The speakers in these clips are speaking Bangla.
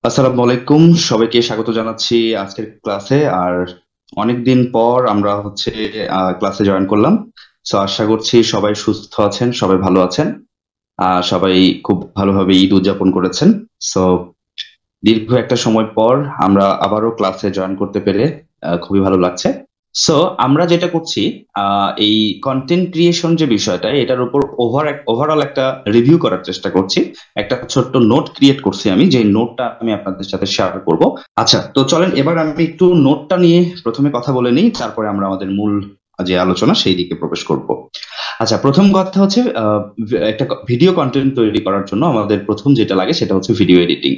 আসসালামু আলাইকুম, সবাইকে স্বাগত জানাচ্ছি আজকের ক্লাসে। আর অনেকদিন পর আমরা ক্লাসে জয়েন করলাম। সো আশা করছি সবাই সুস্থ আছেন, সবাই ভালো আছেন। সবাই খুব ভালোভাবে ঈদ উদযাপন করেছেন। সো দীর্ঘ একটা সময় পর আমরা আবারও ক্লাসে জয়েন করতে পেরে খুবই ভালো লাগছে। সো আমরা যেটা করছি, এই কন্টেন্ট ক্রিয়েশন যে বিষয়টা, এটার উপর ওভারঅল একটা রিভিউ করার চেষ্টা করছি। একটা ছোট্ট নোট ক্রিয়েট করছি আমি, যে নোটটা আমি আপনাদের সাথে শেয়ার করব। আচ্ছা, তো চলেন এবার আমি একটু নোটটা নিয়ে প্রথমে কথা বলে নিই, তারপরে আমরা আমাদের মূল যে আলোচনা সেই দিকে প্রবেশ করব। আচ্ছা, প্রথম কথা হচ্ছে, একটা ভিডিও কন্টেন্ট তৈরি করার জন্য আমাদের প্রথম যেটা লাগে সেটা হচ্ছে ভিডিও এডিটিং।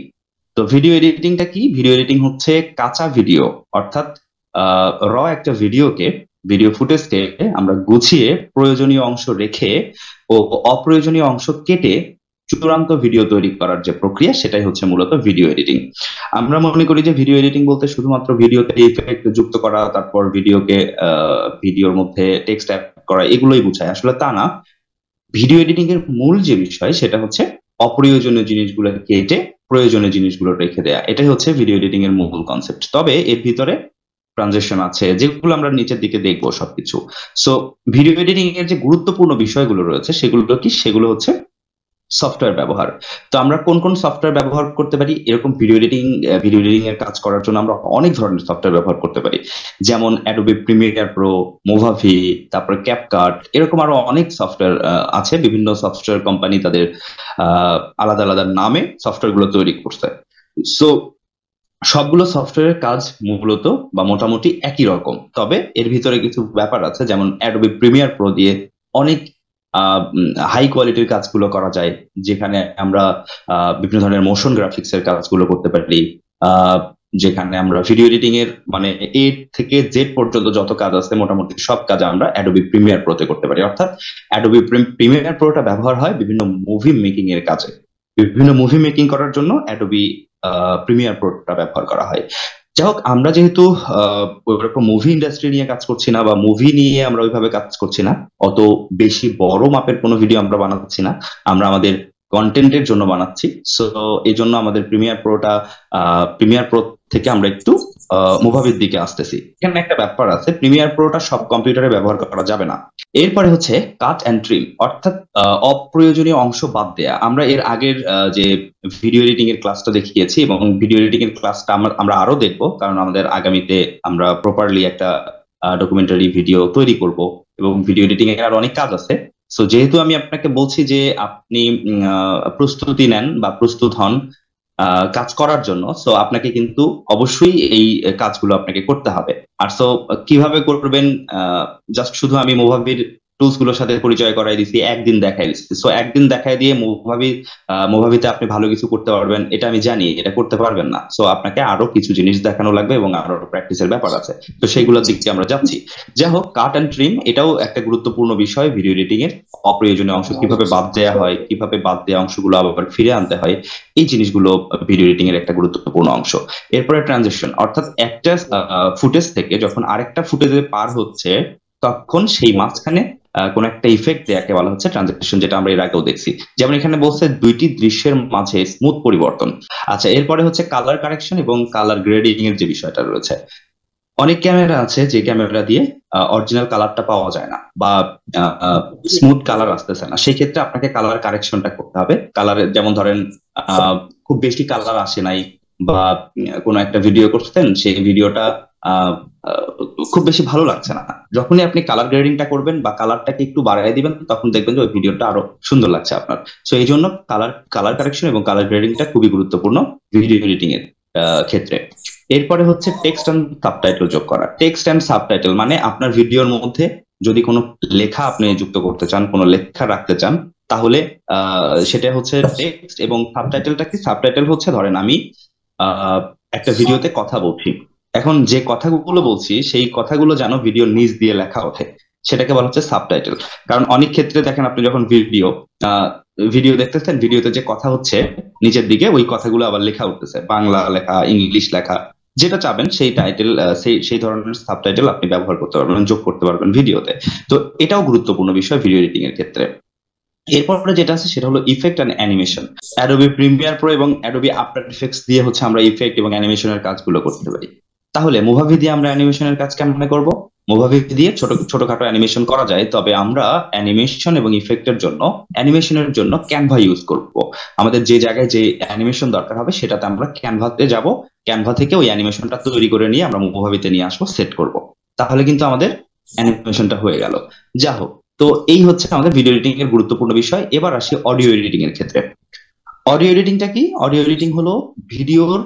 তো ভিডিও এডিটিংটা কি? ভিডিও এডিটিং হচ্ছে কাঁচা ভিডিও, অর্থাৎ একটা ভিডিও ফুটেজকে আমরা গুছিয়ে প্রয়োজনীয় অংশ রেখে ও অপ্রয়োজনীয় অংশ কেটে চূড়ান্ত ভিডিও তৈরি করার যে প্রক্রিয়া, সেটাই হচ্ছে মূলত ভিডিও এডিটিং। আমরা মনে করি যে ভিডিও এডিটিং বলতে শুধুমাত্র ভিডিওতে ইফেক্ট যুক্ত করা, তারপর ভিডিওর মধ্যে টেক্সট অ্যাড করা, এগুলোই বোঝায়। আসলে তা না। ভিডিও এডিটিং এর মূল যে বিষয় সেটা হচ্ছে অপ্রয়োজনীয় জিনিসগুলো কেটে প্রয়োজনীয় জিনিসগুলো রেখে দেয়া। এটাই হচ্ছে ভিডিও এডিটিং এর মূল কনসেপ্ট। তবে এর ভিতরে ট্রানজেকশন আছে, যেগুলো আমরা নিচের দিকে দেখবো সবকিছু। সো ভিডিও এডিটিং এর যে গুরুত্বপূর্ণ বিষয়গুলো রয়েছে সেগুলো কি? সেগুলো হচ্ছে সফটওয়্যার ব্যবহার। তো আমরা কোন কোন সফটওয়্যার ব্যবহার করতে পারি? এরকম ভিডিও এডিটিং এর কাজ করার জন্য আমরা অনেক ধরনের সফটওয়্যার ব্যবহার করতে পারি। যেমন অ্যাডোবি প্রিমিয়ার প্রো, মোভাভি, তারপরে ক্যাপকাট, এরকম আরো অনেক সফটওয়্যার আছে। বিভিন্ন সফটওয়্যার কোম্পানি তাদের আলাদা আলাদা নামে সফটওয়্যার গুলো তৈরি করছে। সো সবগুলো সফটওয়্যারের কাজ মূলত বা মোটামুটি একই রকম, তবে এর ভিতরে কিছু ব্যাপার আছে। যেমন অ্যাডোবি প্রিমিয়ার প্রো দিয়ে অনেক হাই কোয়ালিটির কাজগুলো করা যায়, যেখানে আমরা বিভিন্ন ধরনের মোশন গ্রাফিক্স এর কাজগুলো করতে পারি। আহ, যেখানে আমরা ভিডিও এডিটিং এর মানে এ থেকে জেড পর্যন্ত যত কাজ আছে মোটামুটি সব কাজ আমরা অ্যাডোবি প্রিমিয়ার প্রোতে করতে পারি। অর্থাৎ অ্যাডোবি প্রিমিয়ার প্রোটা ব্যবহার হয় বিভিন্ন মুভি মেকিং এর কাজে। বিভিন্ন মুভি মেকিং করার জন্য অ্যাডোবি প্রিমিয়ার প্রোটা ব্যবহার করা হয়। যাই হোক, আমরা যেহেতু ওইরকম মুভি ইন্ডাস্ট্রি নিয়ে কাজ করছি না, বা মুভি নিয়ে আমরা ওইভাবে কাজ করছি না, অত বেশি বড় মাপের কোনো ভিডিও আমরা বানাচ্ছি না, আমরা আমাদের কন্টেন্টের জন্য বানাচ্ছি। সো এই জন্য আমাদের প্রিমিয়ার প্রো থেকে আমরা একটু মুভাবির দিকে আসতেছি। এখানে একটা ব্যাপার আছে, প্রিমিয়ার প্রোটা সব কম্পিউটারে ব্যবহার করা যাবে না। এরপরে হচ্ছে কাট অ্যান্ড ট্রিম, অর্থাৎ অপ্রয়োজনীয় অংশ বাদ দেয়া। আমরা এর আগের যে ভিডিও এডিটিং এর ক্লাসটা দেখিয়েছি, এবং ভিডিও এডিটিং এর ক্লাসটা আমরা আরো দেখবো, কারণ আমাদের আগামীতে আমরা প্রপারলি একটা ডকুমেন্টারি ভিডিও তৈরি করব, এবং ভিডিও এডিটিং এর আর অনেক কাজ আছে। সো যেহেতু আমি আপনাকে বলছি যে আপনি প্রস্তুতি নেন বা প্রস্তুত হন কাজ করার জন্য, সো আপনাকে কিন্তু অবশ্যই এই কাজগুলো আপনাকে করতে হবে। আর সো কিভাবে করবেন? জাস্ট শুধু আমি মোভাবির টুলস গুলোর সাথে পরিচয় করাই দিছি, একদিন দেখাই দিচ্ছি। সো একদিন দেখাই দিয়ে মোভাবিতে আপনি ভালো কিছু করতে পারবেন এটা আমি জানি, এটা করতে পারবেন না। সো আপনাকে আরো কিছু জিনিস দেখানো লাগবে এবং আরো প্র্যাকটিসের ব্যাপার আছে। তো সেইগুলোর দিকে আমরা যাচ্ছি। যাই হোক, কাট অ্যান্ড ট্রিম এটাও একটা গুরুত্বপূর্ণ বিষয় ভিডিও এডিটিং এর। অপ্রয়োজনীয় অংশ কিভাবে বাদ দেওয়া হয়, কিভাবে বাদ দেওয়া অংশগুলো আবার ফিরে আনতে হয়, এই জিনিসগুলো ভিডিও এডিটিং এর একটা গুরুত্বপূর্ণ অংশ। এরপরে ট্রানজিশন, অর্থাৎ একটা ফুটেজ থেকে যখন আরেকটা ফুটেজে পার হচ্ছে, তখন সেই মাঝখানে কোন একটা ইফেক্ট দেয়াকে বলা হচ্ছে ট্রানজিশন, যেটা আমরা এর আগেও দেখছি। যেমন এখানে বলছে দুইটি দৃশ্যের মাঝে স্মুথ পরিবর্তন। আচ্ছা, এরপরে হচ্ছে কালার কারেকশন এবং কালার গ্রেডিং এর যে বিষয়টা রয়েছে। অনেক ক্যামেরা আছে যে ক্যামেরা দিয়ে অরিজিনাল কালারটা পাওয়া যায় না, বা স্মুথ কালার আসতেছে না। সেই ক্ষেত্রে আপনাকে কালার কারেকশনটা করতে হবে। কালারের যেমন ধরেন, খুব বেশি কালার আসে নাই, বা কোনো একটা ভিডিও করতেন, সেই ভিডিওটা আহ, আহ, খুব বেশি ভালো লাগছে না। যখনই আপনি কালার গ্রেডিংটা করবেন বা কালারটাকে একটু বাড়াই দিবেন, তখন দেখবেন যে ওই ভিডিওটা আরো সুন্দর লাগছে আপনার। সো এই জন্য কালার কারেকশন এবং কালার গ্রেডিংটা খুবই গুরুত্বপূর্ণ ভিডিও এডিটিং এর ক্ষেত্রে। এরপরে হচ্ছে টেক্সট অ্যান্ড সাবটাইটেল যোগ করা। টেক্সট অ্যান্ড সাবটাইটেল মানে আপনার ভিডিওর মধ্যে যদি কোনো লেখা আপনি যুক্ত করতে চান, কোনো লেখা রাখতে চান, তাহলে সেটা হচ্ছে টেক্সট। এবং সাবটাইটেলটা কি? সাবটাইটেল হচ্ছে, ধরেন আমি আহ, একটা ভিডিওতে কথা বলছি, এখন যে কথাগুলো বলছি সেই কথাগুলো যেন ভিডিওর নিচ দিয়ে লেখা ওঠে, সেটাকে বলা হচ্ছে সাবটাইটেল। কারণ অনেক ক্ষেত্রে দেখেন, আপনি যখন ভিডিও দেখতেছেন, ভিডিওতে যে কথা হচ্ছে নিচের দিকে ওই কথাগুলো আবার লেখা উঠতেছে, বাংলা লেখা, ইংলিশ লেখা, যেটা চাবেন সেই টাইটেল, সেই ধরনের সাবটাইটেল আপনি ব্যবহার করতে পারবেন, যোগ করতে পারবেন ভিডিওতে। তো এটাও গুরুত্বপূর্ণ বিষয় ভিডিও এডিটিং এর ক্ষেত্রে। এরপরে যেটা আছে সেটা হলো effect and animation. Adobe Premiere Pro এবং অ্যাডোবি আফটার ইফেক্টস দিয়ে হচ্ছে আমরা ইফেক্ট এবং অ্যানিমেশনের কাজগুলো করতে পারি। তাহলে মুভাভি দিয়ে আমরা অ্যানিমেশনের কাজ কেমনে করব? মুভাভি দিয়ে ছোটখাটো অ্যানিমেশন করা যায়, তবে আমরা অ্যানিমেশন এবং ইফেক্টের জন্য, অ্যানিমেশনের জন্য ক্যানভা ইউজ করব। আমাদের যে জায়গায় যে অ্যানিমেশন দরকার হবে সেটাতে আমরা ক্যানভাতে যাব, ক্যানভা থেকে ওই অ্যানিমেশনটা তৈরি করে নিয়ে আমরা মুভাভিতে নিয়ে আসবো, সেট করব। তাহলে কিন্তু আমাদের অ্যানিমেশনটা হয়ে গেল। যা হোক, তো এই হচ্ছে আমাদের ভিডিও এডিটিং এর গুরুত্বপূর্ণ বিষয়। এবার আসি অডিও এডিটিং এর ক্ষেত্রে। অডিও এডিটিংটা কি? অডিও এডিটিং হলো ভিডিওর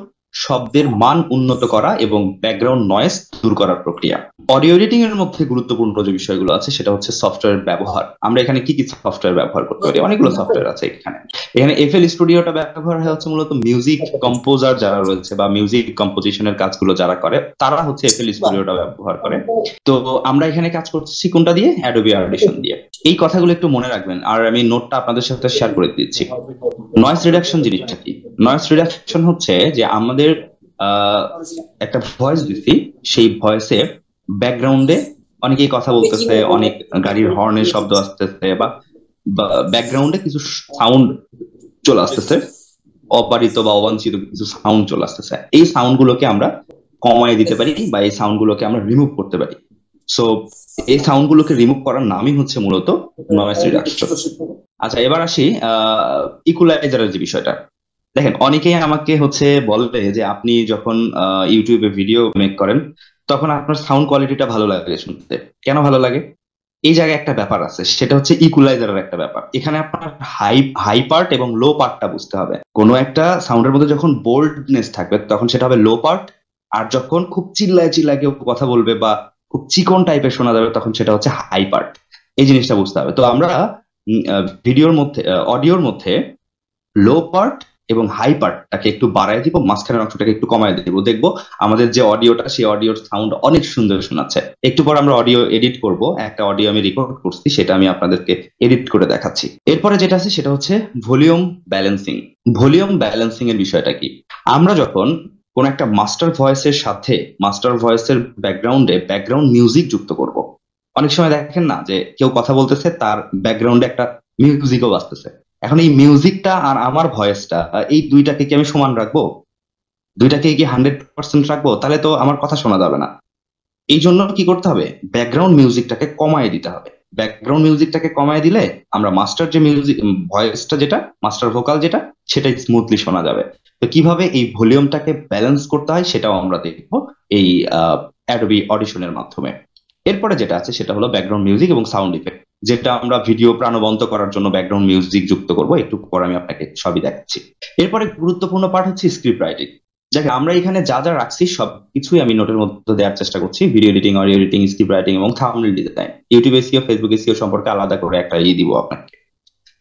শব্দের মান উন্নত করা এবং ব্যাকগ্রাউন্ড নয়েজ দূর করার প্রক্রিয়া। অডিও এডিটিং এর মধ্যে গুরুত্বপূর্ণ যে বিষয়গুলো আছে সেটা হচ্ছে সফটওয়্যার ব্যবহার। আমরা এখানে কি কি সফটওয়্যার ব্যবহার করতে পারি? অনেকগুলো সফটওয়্যার আছে এখানে। এখানে এফএল স্টুডিওটা ব্যবহার হয় হচ্ছে মূলত মিউজিক কম্পোজার যারা রয়েছে বা মিউজিক কম্পোজিশনের কাজগুলো যারা করে তারা হচ্ছে এফএল স্টুডিওটা ব্যবহার করে। তো আমরা এখানে কাজ করছি কোনটা দিয়ে? অ্যাডোবি অডিশন দিয়ে। এই কথাগুলো একটু মনে রাখবেন, আর আমি নোটটা আপনাদের সাথে শেয়ার করে দিচ্ছি। নয়েজ রিডাকশন জিনিসটা কি? নয়েজ রিডাকশন হচ্ছে যে আমাদের আহ, একটা ভয়েস দিচ্ছি, সেই ভয়েসে ব্যাকগ্রাউন্ডে অনেকেই কথা বলতেছে, অনেক গাড়ির হর্নের শব্দ আসতেছে, বা ব্যাকগ্রাউন্ডে কিছু সাউন্ড চলে আসতেছে, অপারিত বা অবাঞ্ছিত কিছু সাউন্ড চলে আসতেছে। এই সাউন্ড গুলোকে আমরা কমায় দিতে পারি বা এই সাউন্ড গুলোকে আমরা রিমুভ করতে পারি। সো এই সাউন্ড গুলোকে রিমুভ করার নামই হচ্ছে মূলত নয়েজ রিডাকশন। আচ্ছা, এবার আসি ইকুয়ালাইজারের যে বিষয়টা। দেখেন, অনেকেই আমাকে হচ্ছে বলে যে আপনি যখন ইউটিউবে ভিডিও মেক করেন তখন আপনার সাউন্ড কোয়ালিটিটা ভালো লাগে শুনতে। কেন ভালো লাগে? এই জায়গায় একটা ব্যাপার আছে, সেটা হচ্ছে ইকুয়ালাইজারের একটা ব্যাপার। এখানে আপনার হাই হাই পার্ট এবং লো পার্টটা বুঝতে হবে। কোনো একটা সাউন্ডের মধ্যে যখন বোল্ডনেস থাকবে তখন সেটা হবে লো পার্ট, আর যখন খুব চিল্লায় চিল্লায় কেউ কথা বলবে বা খুব চিকন টাইপের শোনা যাবে তখন সেটা হচ্ছে হাই পার্ট। এই জিনিসটা বুঝতে হবে। তো আমরা ভিডিওর মধ্যে, অডিওর মধ্যে লো পার্ট এবং হাই পার্টটাকে একটু বাড়ায় দিব, মাঝখানের অংশটাকে একটু কমায় দিব, দেখবো আমাদের যে অডিওটা সেই অডিওর সাউন্ড অনেক সুন্দর শোনাচ্ছে। একটু পর আমরা অডিও এডিট করব, একটা অডিও আমি রেকর্ড করছি, সেটা আমি আপনাদেরকে এডিট করে দেখাচ্ছি। এরপরে যেটা আছে সেটা হচ্ছে ভলিউম ব্যালেন্সিং। ভলিউম ব্যালেন্সিং এর বিষয়টা কি? আমরা যখন কোন একটা মাস্টার ভয়েসের সাথে মাস্টার ভয়েসের ব্যাকগ্রাউন্ডে ব্যাকগ্রাউন্ড মিউজিক যুক্ত করব, অনেক সময় দেখেন না যে কেউ কথা বলতেছে তার ব্যাকগ্রাউন্ডে একটা মিউজিকও বাজতেছে। এখন এই মিউজিকটা আর আমার ভয়েসটা, এই দুইটাকে কি আমি সমান রাখবো? দুইটাকে কি 100% রাখবো? তাহলে তো আমার কথা শোনা যাবে না। এই জন্য কি করতে হবে? ব্যাকগ্রাউন্ড মিউজিকটাকে কমায় দিতে হবে। ব্যাকগ্রাউন্ড মিউজিকটাকে কমায় দিলে আমরা মাস্টার যে মিউজিক ভয়েসটা, যেটা মাস্টার ভোকাল যেটা, সেটা স্মুথলি শোনা যাবে। তো কিভাবে এই ভলিউমটাকে ব্যালেন্স করতে হয় সেটাও আমরা দেখবো এই অ্যাডোবি অডিশনের মাধ্যমে। এরপরে যেটা আছে সেটা হলো ব্যাকগ্রাউন্ড মিউজিক এবং সাউন্ড ইফেক্ট, যেটা আমরা ভিডিও প্রাণবন্ত করার জন্য ব্যাকগ্রাউন্ড মিউজিক যুক্ত করব। একটু পর আমি আপনাকে সবই দেখাচ্ছি। এরপরে গুরুত্বপূর্ণ পার্ট হচ্ছে স্ক্রিপ্ট রাইটিং। দেখেন, আমরা এখানে যা যা রাখছি সবকিছুই আমি নোটের মধ্যে দেওয়ার চেষ্টা করছি। Video editing, audio editing, script writing এবং thumbnail design. YouTube SEO, Facebook SEO সম্পর্কে আলাদা করে একটা দিব আপনাকে।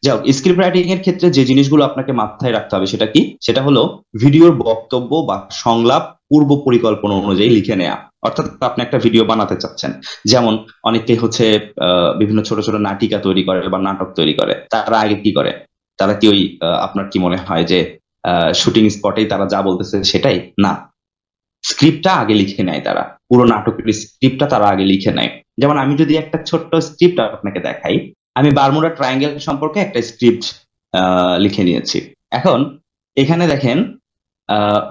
যাই হোক, স্ক্রিপ্ট রাইটিং এর ক্ষেত্রে যে জিনিসগুলো আপনাকে মাথায় রাখতে হবে সেটা কি? সেটা হলো ভিডিওর বক্তব্য বা সংলাপ পূর্ব পরিকল্পনা অনুযায়ী লিখে নেওয়া। অর্থাৎ আপনি একটা ভিডিও বানাতে চাচ্ছেন, যেমন অনেকে হচ্ছে বিভিন্ন ছোট ছোট নাটিকা তৈরি করে বা নাটক তৈরি করে। তারা আগে কি করে? তারা কি ওই আপনার কি মনে হয় যে শুটিং স্পটেই তারা যা বলতেছে সেটাই না, স্ক্রিপ্টটা আগে লিখে নেয় তারা। পুরো নাটকের স্ক্রিপ্টটা তারা আগে লিখে নেয়। যেমন আমি যদি একটা ছোট্ট স্ক্রিপ্ট আপনাকে দেখাই, আমি বারমুডা ট্রায়াঙ্গেল সম্পর্কে একটা স্ক্রিপ্ট লিখে নিয়েছি। এখন এখানে দেখেন,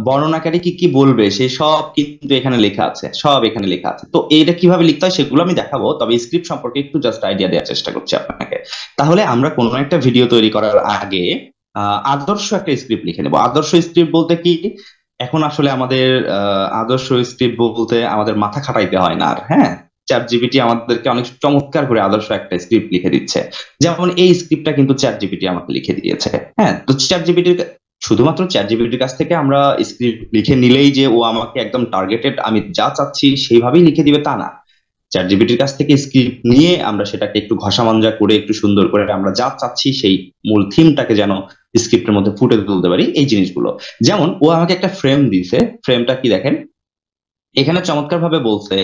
বর্ণনাকারী কি কি বলবে সেই সব কিন্তু এখানে লেখা আছে, সব এখানে লেখা আছে। তো এইটা কিভাবে লিখতে হয় সেগুলো আমি দেখাবো, তবে স্ক্রিপ্ট সম্পর্কে একটু জাস্ট আইডিয়া দেওয়ার চেষ্টা করছি আপনাকে। তাহলে আমরা কোনো একটা ভিডিও তৈরি করার আগে আদর্শ একটা স্ক্রিপ্ট লিখে নেবো। আদর্শ স্ক্রিপ্ট বলতে কি, এখন আসলে আমাদের আদর্শ স্ক্রিপ্ট বলতে আমাদের মাথা খাটাইতে হয় না আর। হ্যাঁ, চ্যাট জিপিটি আমাদেরকে অনেক চমৎকার করে আদর্শ একটা স্ক্রিপ্ট লিখে দিচ্ছে। যেমন এই স্ক্রিপ্টটা কিন্তু চ্যাট জিপিটি আমাকে লিখে দিয়েছে। হ্যাঁ, তো চ্যাট জিপিটির, শুধুমাত্র চ্যাট জিপিটির কাছ থেকে আমরা স্ক্রিপ্ট লিখে নিলেই যে ও আমাকে একদম টার্গেটেড আমি যা চাচ্ছি সেইভাবেই লিখে দিবে তা না। চ্যাট জিপিটির কাছ থেকে স্ক্রিপ্ট নিয়ে আমরা সেটাকে একটু ঘষা মাঞ্জা করে একটু সুন্দর করে আমরা যা চাচ্ছি সেই মূল থিমটাকে যেন স্ক্রিপ্টের মধ্যে ফুটে তুলতে পারি, এই জিনিসগুলো। যেমন ও আমাকে একটা ফ্রেম দিছে, ফ্রেমটা কি দেখেন, এখানে চমৎকার ভাবে বলছে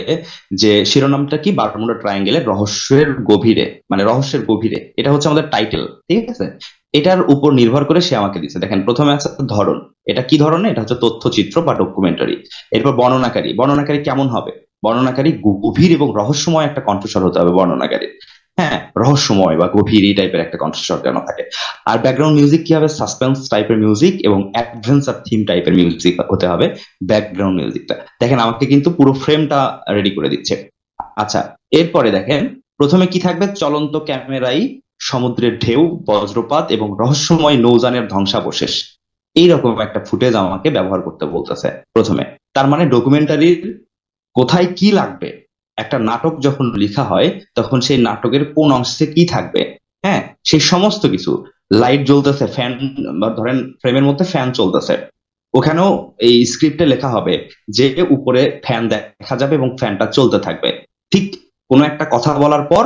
যে শিরোনামটা কি, বারমুডা ট্রায়াঙ্গেলের রহস্যের গভীরে, মানে রহস্যের গভীরে, এটা হচ্ছে আমাদের টাইটেল। ঠিক আছে, এটার উপর নির্ভর করে সে আমাকে দিচ্ছে। দেখেন, প্রথমে আছে ধরন, এটা কি ধরনের? এটা হচ্ছে তথ্যচিত্র বা ডকুমেন্টারি। এরপর বর্ণনাকারী, বর্ণনাকারী কেমন হবে? বর্ণনাকারী গভীর এবং রহস্যময় একটা কণ্ঠস্বর হতে হবে বর্ণনাকারী। হ্যাঁ, রহস্যময় বা গভীর এই টাইপের একটা কণ্ঠস্বর যেন থাকে। আর ব্যাকগ্রাউন্ড মিউজিক কি হবে? সাসপেন্স টাইপের মিউজিক এবং অ্যাডভেঞ্চার থিম টাইপের মিউজিক হতে হবে ব্যাকগ্রাউন্ড মিউজিকটা। দেখেন আমাকে কিন্তু পুরো ফ্রেমটা রেডি করে দিচ্ছে। আচ্ছা, এরপরে দেখেন প্রথমে কি থাকবে? চলন্ত ক্যামেরায় সমুদ্রের ঢেউ, বজ্রপাত এবং রহস্যময় নৌযানের ধ্বংসাবশেষ, এইরকম একটা ফুটেজ আমাকে ব্যবহার করতে বলতেছে প্রথমে। তার মানে ডকুমেন্টারির কোথায় কি লাগবে, একটা নাটক যখন লেখা হয় তখন সেই নাটকের কোন অংশে কি থাকবে, হ্যাঁ, সেই সমস্ত কিছু। লাইট জ্বলতেছে, ফ্যান, বা ধরেন ফ্রেমের মধ্যে ফ্যান চলতেছে, ওখানেও এই স্ক্রিপ্টে লেখা হবে যে উপরে ফ্যান দেখা যাবে এবং ফ্যানটা চলতে থাকবে। ঠিক কোনো একটা কথা বলার পর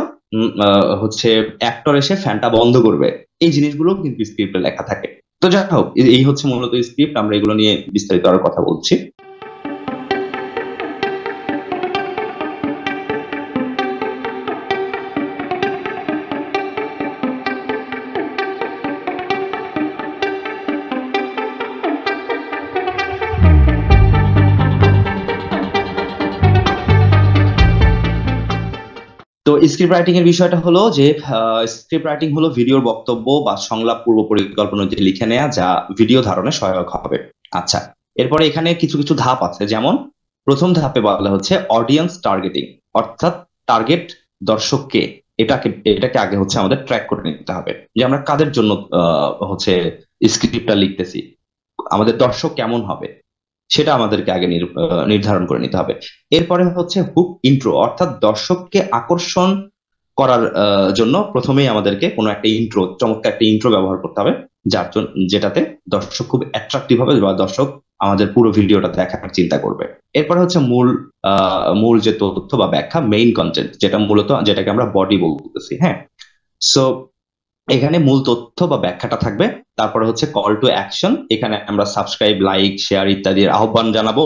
হচ্ছে অ্যাক্টর এসে ফ্যানটা বন্ধ করবে, এই জিনিসগুলো কিন্তু স্ক্রিপ্টে লেখা থাকে। তো যাই হোক, এই হচ্ছে মূলত স্ক্রিপ্ট। আমরা এগুলো নিয়ে বিস্তারিত আরো কথা বলছি। তো স্ক্রিপ্ট রাইটিং এর বিষয়টা হলো যে স্ক্রিপ্ট রাইটিং হলো ভিডিওর বক্তব্য বা সংলাপ পূর্ব পরিকল্পনা অনুযায়ী লিখে নেওয়া, যা ভিডিও ধারণে সহায়ক হবে। আচ্ছা, এরপরে এখানে কিছু কিছু ধাপ আছে। যেমন প্রথম ধাপে বলা হচ্ছে অডিয়েন্স টার্গেটিং, অর্থাৎ টার্গেট দর্শককে, এটাকে আগে হচ্ছে আমাদের ট্র্যাক করে নিতে হবে যে আমরা কাদের জন্য হচ্ছে স্ক্রিপ্টটা লিখতেছি, আমাদের দর্শক কেমন হবে সেটা আমাদেরকে আগে নির্ধারণ করে নিতে হবে। এরপরে হচ্ছে হুক ইন্ট্রো, অর্থাৎ দর্শককে আকর্ষণ করার জন্য প্রথমেই আমাদেরকে কোনো একটা ইন্ট্রো, চমৎকার একটা ইন্ট্রো ব্যবহার করতে হবে, যেটাতে দর্শক খুব অ্যাট্রাকটিভ হবে বা দর্শক আমাদের পুরো ভিডিওটা দেখার চিন্তা করবে। এরপরে হচ্ছে মূল যে তথ্য বা ব্যাখ্যা, মেইন কন্টেন্ট, যেটা মূলত যেটাকে আমরা বডি বলতেছি। হ্যাঁ, সো এখানে মূল তথ্য বা ব্যাখ্যাটা থাকবে। তারপরে হচ্ছে কল টু অ্যাকশন, এখানে আমরা সাবস্ক্রাইব, লাইক, শেয়ার ইত্যাদির আহ্বান জানাবো।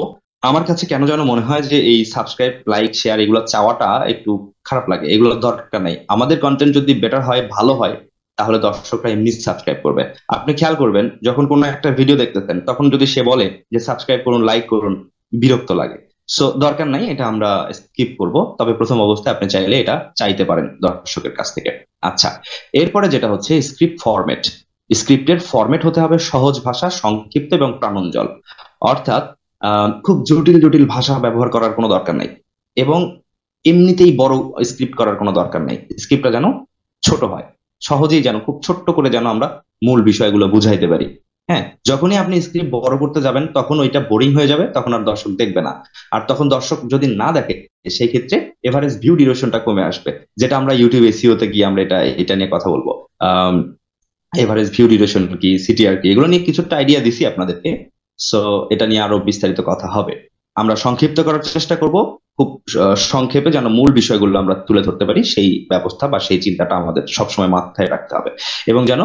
আমার কাছে কেন যেন মনে হয় যে এই সাবস্ক্রাইব, লাইক, শেয়ার এগুলো চাওয়াটা একটু খারাপ লাগে, এগুলো দরকার নাই। আমাদের কন্টেন্ট যদি বেটার হয়, ভালো হয়, তাহলে দর্শকরা এমনি সাবস্ক্রাইব করবে। আপনি খেয়াল করবেন যখন কোনো একটা ভিডিও দেখতেছেন তখন যদি সে বলে যে সাবস্ক্রাইব করুন, লাইক করুন, বিরক্ত লাগে। সো দরকার নাই, এটা আমরা স্কিপ করব। তবে প্রথম অবস্থায় আপনি চাইলে এটা চাইতে পারেন দর্শকের কাছ থেকে। আচ্ছা, এরপরে যেটা হচ্ছে স্ক্রিপ্ট ফরম্যাট। স্ক্রিপ্টের ফরম্যাট হতে হবে সহজ ভাষা, সংক্ষিপ্ত এবং প্রাণোজ্জ্বল। অর্থাৎ খুব জটিল জটিল ভাষা ব্যবহার করার কোনো দরকার নাই এবং এমনিতেই বড় স্ক্রিপ্ট করার কোনো দরকার নাই। স্ক্রিপ্টটা যেন ছোট হয়, সহজেই যেন খুব ছোট্ট করে যেন আমরা মূল বিষয়গুলো বুঝাইতে পারি। হ্যাঁ, যখনই আপনি স্ক্রিপ্ট বড় করতে যাবেন তখন ওইটা বোরিং হয়ে যাবে, তখন আর দর্শক দেখবে না। আর তখন দর্শক যদি না দেখে, সেই ক্ষেত্রে এভারেজ ভিউ ডিউরেশনটা কমে আসবে, যেটা আমরা ইউটিউব এসইও তে গিয়ে আমরা এটা নিয়ে কথা বলবো। এভারেজ ভিউ ডিউরেশন কি, সিটিআর কি, এগুলো নিয়ে কিছুটা আইডিয়া দিছি আপনাদেরকে। সো এটা নিয়ে আরো বিস্তারিত কথা হবে। আমরা সংক্ষিপ্ত করার চেষ্টা করব, খুব সংক্ষেপে যেন মূল বিষয়গুলো আমরা তুলে ধরতে পারি, সেই ব্যবস্থা বা সেই চিন্তাটা আমাদের সবসময় মাথায় রাখতে হবে। এবং যেন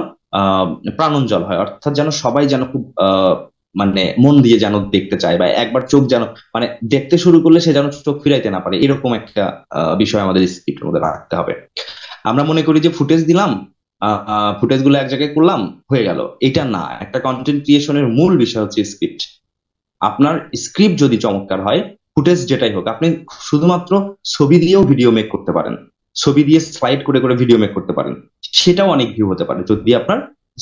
প্রাণোজ্জ্বল হয়, অর্থাৎ যেন সবাই যেন খুব মানে মন দিয়ে যেন দেখতে চায়, বা একবার চোখ যেন, মানে দেখতে শুরু করলে সে যেন চোখ ফিরাইতে না পারে, এরকম একটা বিষয় আমাদের স্ক্রিপ্টের মধ্যে রাখতে হবে। আমরা মনে করি যে ফুটেজ দিলাম, ফুটেজ গুলো এক জায়গায় করলাম, হয়ে গেল, এটা না। একটা কন্টেন্ট ক্রিয়েশনের মূল বিষয় হচ্ছে স্ক্রিপ্ট। আপনার স্ক্রিপ্ট যদি চমৎকার হয়, ফুটেজ যেটাই হোক, আপনি শুধুমাত্র ছবি দিয়েও ভিডিও মেক করতে পারেন, ছবি দিয়ে স্লাইড করে করে ভিডিও মেক করতে পারেন, সেটাও অনেক ভিউ হতে পারে যদি আপনার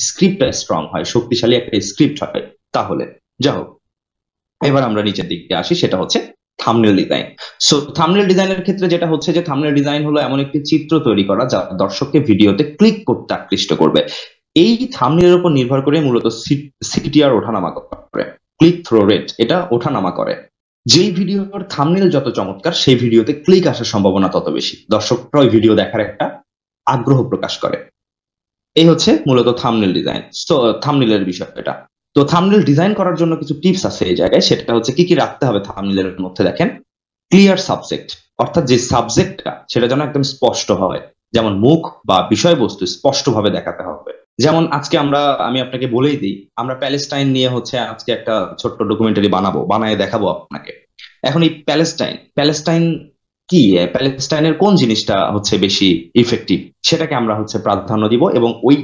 স্ক্রিপ্টটা স্ট্রং হয়, শক্তিশালী একটা স্ক্রিপ্ট হয় তাহলে। যা হোক, এবার আমরা নিচের দিকে আসি, সেটা হচ্ছে থাম্বনেল ডিজাইন। সো থাম্বনেল ডিজাইনের ক্ষেত্রে যেটা হচ্ছে যে থাম্বনেল ডিজাইন হলো এমন একটি চিত্র তৈরি করা যা দর্শককে ভিডিওতে ক্লিক করতে আকৃষ্ট করবে। এই থাম্বনেলের উপর নির্ভর করে মূলত সিটিআর ওঠানামা করে, ক্লিক থ্রো রেট এটা ওঠানামা করে। যেই ভিডিওর থাম্বনেল যত চমৎকার, সেই ভিডিওতে ক্লিক আসার সম্ভাবনা তত বেশি, দর্শকরা ওই ভিডিও দেখার একটা আগ্রহ প্রকাশ করে। এই হচ্ছে মূলত থাম্বনেল ডিজাইন। তো থাম্বনেলের বিষয়টা, তো থাম্বনেল ডিজাইন করার জন্য কিছু টিপস আছে এই জায়গায়। সেটা হচ্ছে কি কি রাখতে হবে থাম্বনেলের মধ্যে। দেখেন, ক্লিয়ার সাবজেক্ট, অর্থাৎ যে সাবজেক্টটা সেটা যেন একদম স্পষ্ট হয়, যেমন মুখ বা বিষয়বস্তু স্পষ্টভাবে দেখাতে হবে। যেমন আজকে আমি আপনাকে বলেই দিই, আমরা প্যালেস্টাইন নিয়ে হচ্ছে আজকে একটা ছোট্ট ডকুমেন্টারি বানায় দেখাবো আপনাকে। এখন এই প্যালেস্টাইন কি, প্যালেস্টাইনের কোন জিনিসটা হচ্ছে বেশি ইফেক্টিভ, সেটাকে আমরা হচ্ছে প্রাধান্য দিব এবং ওই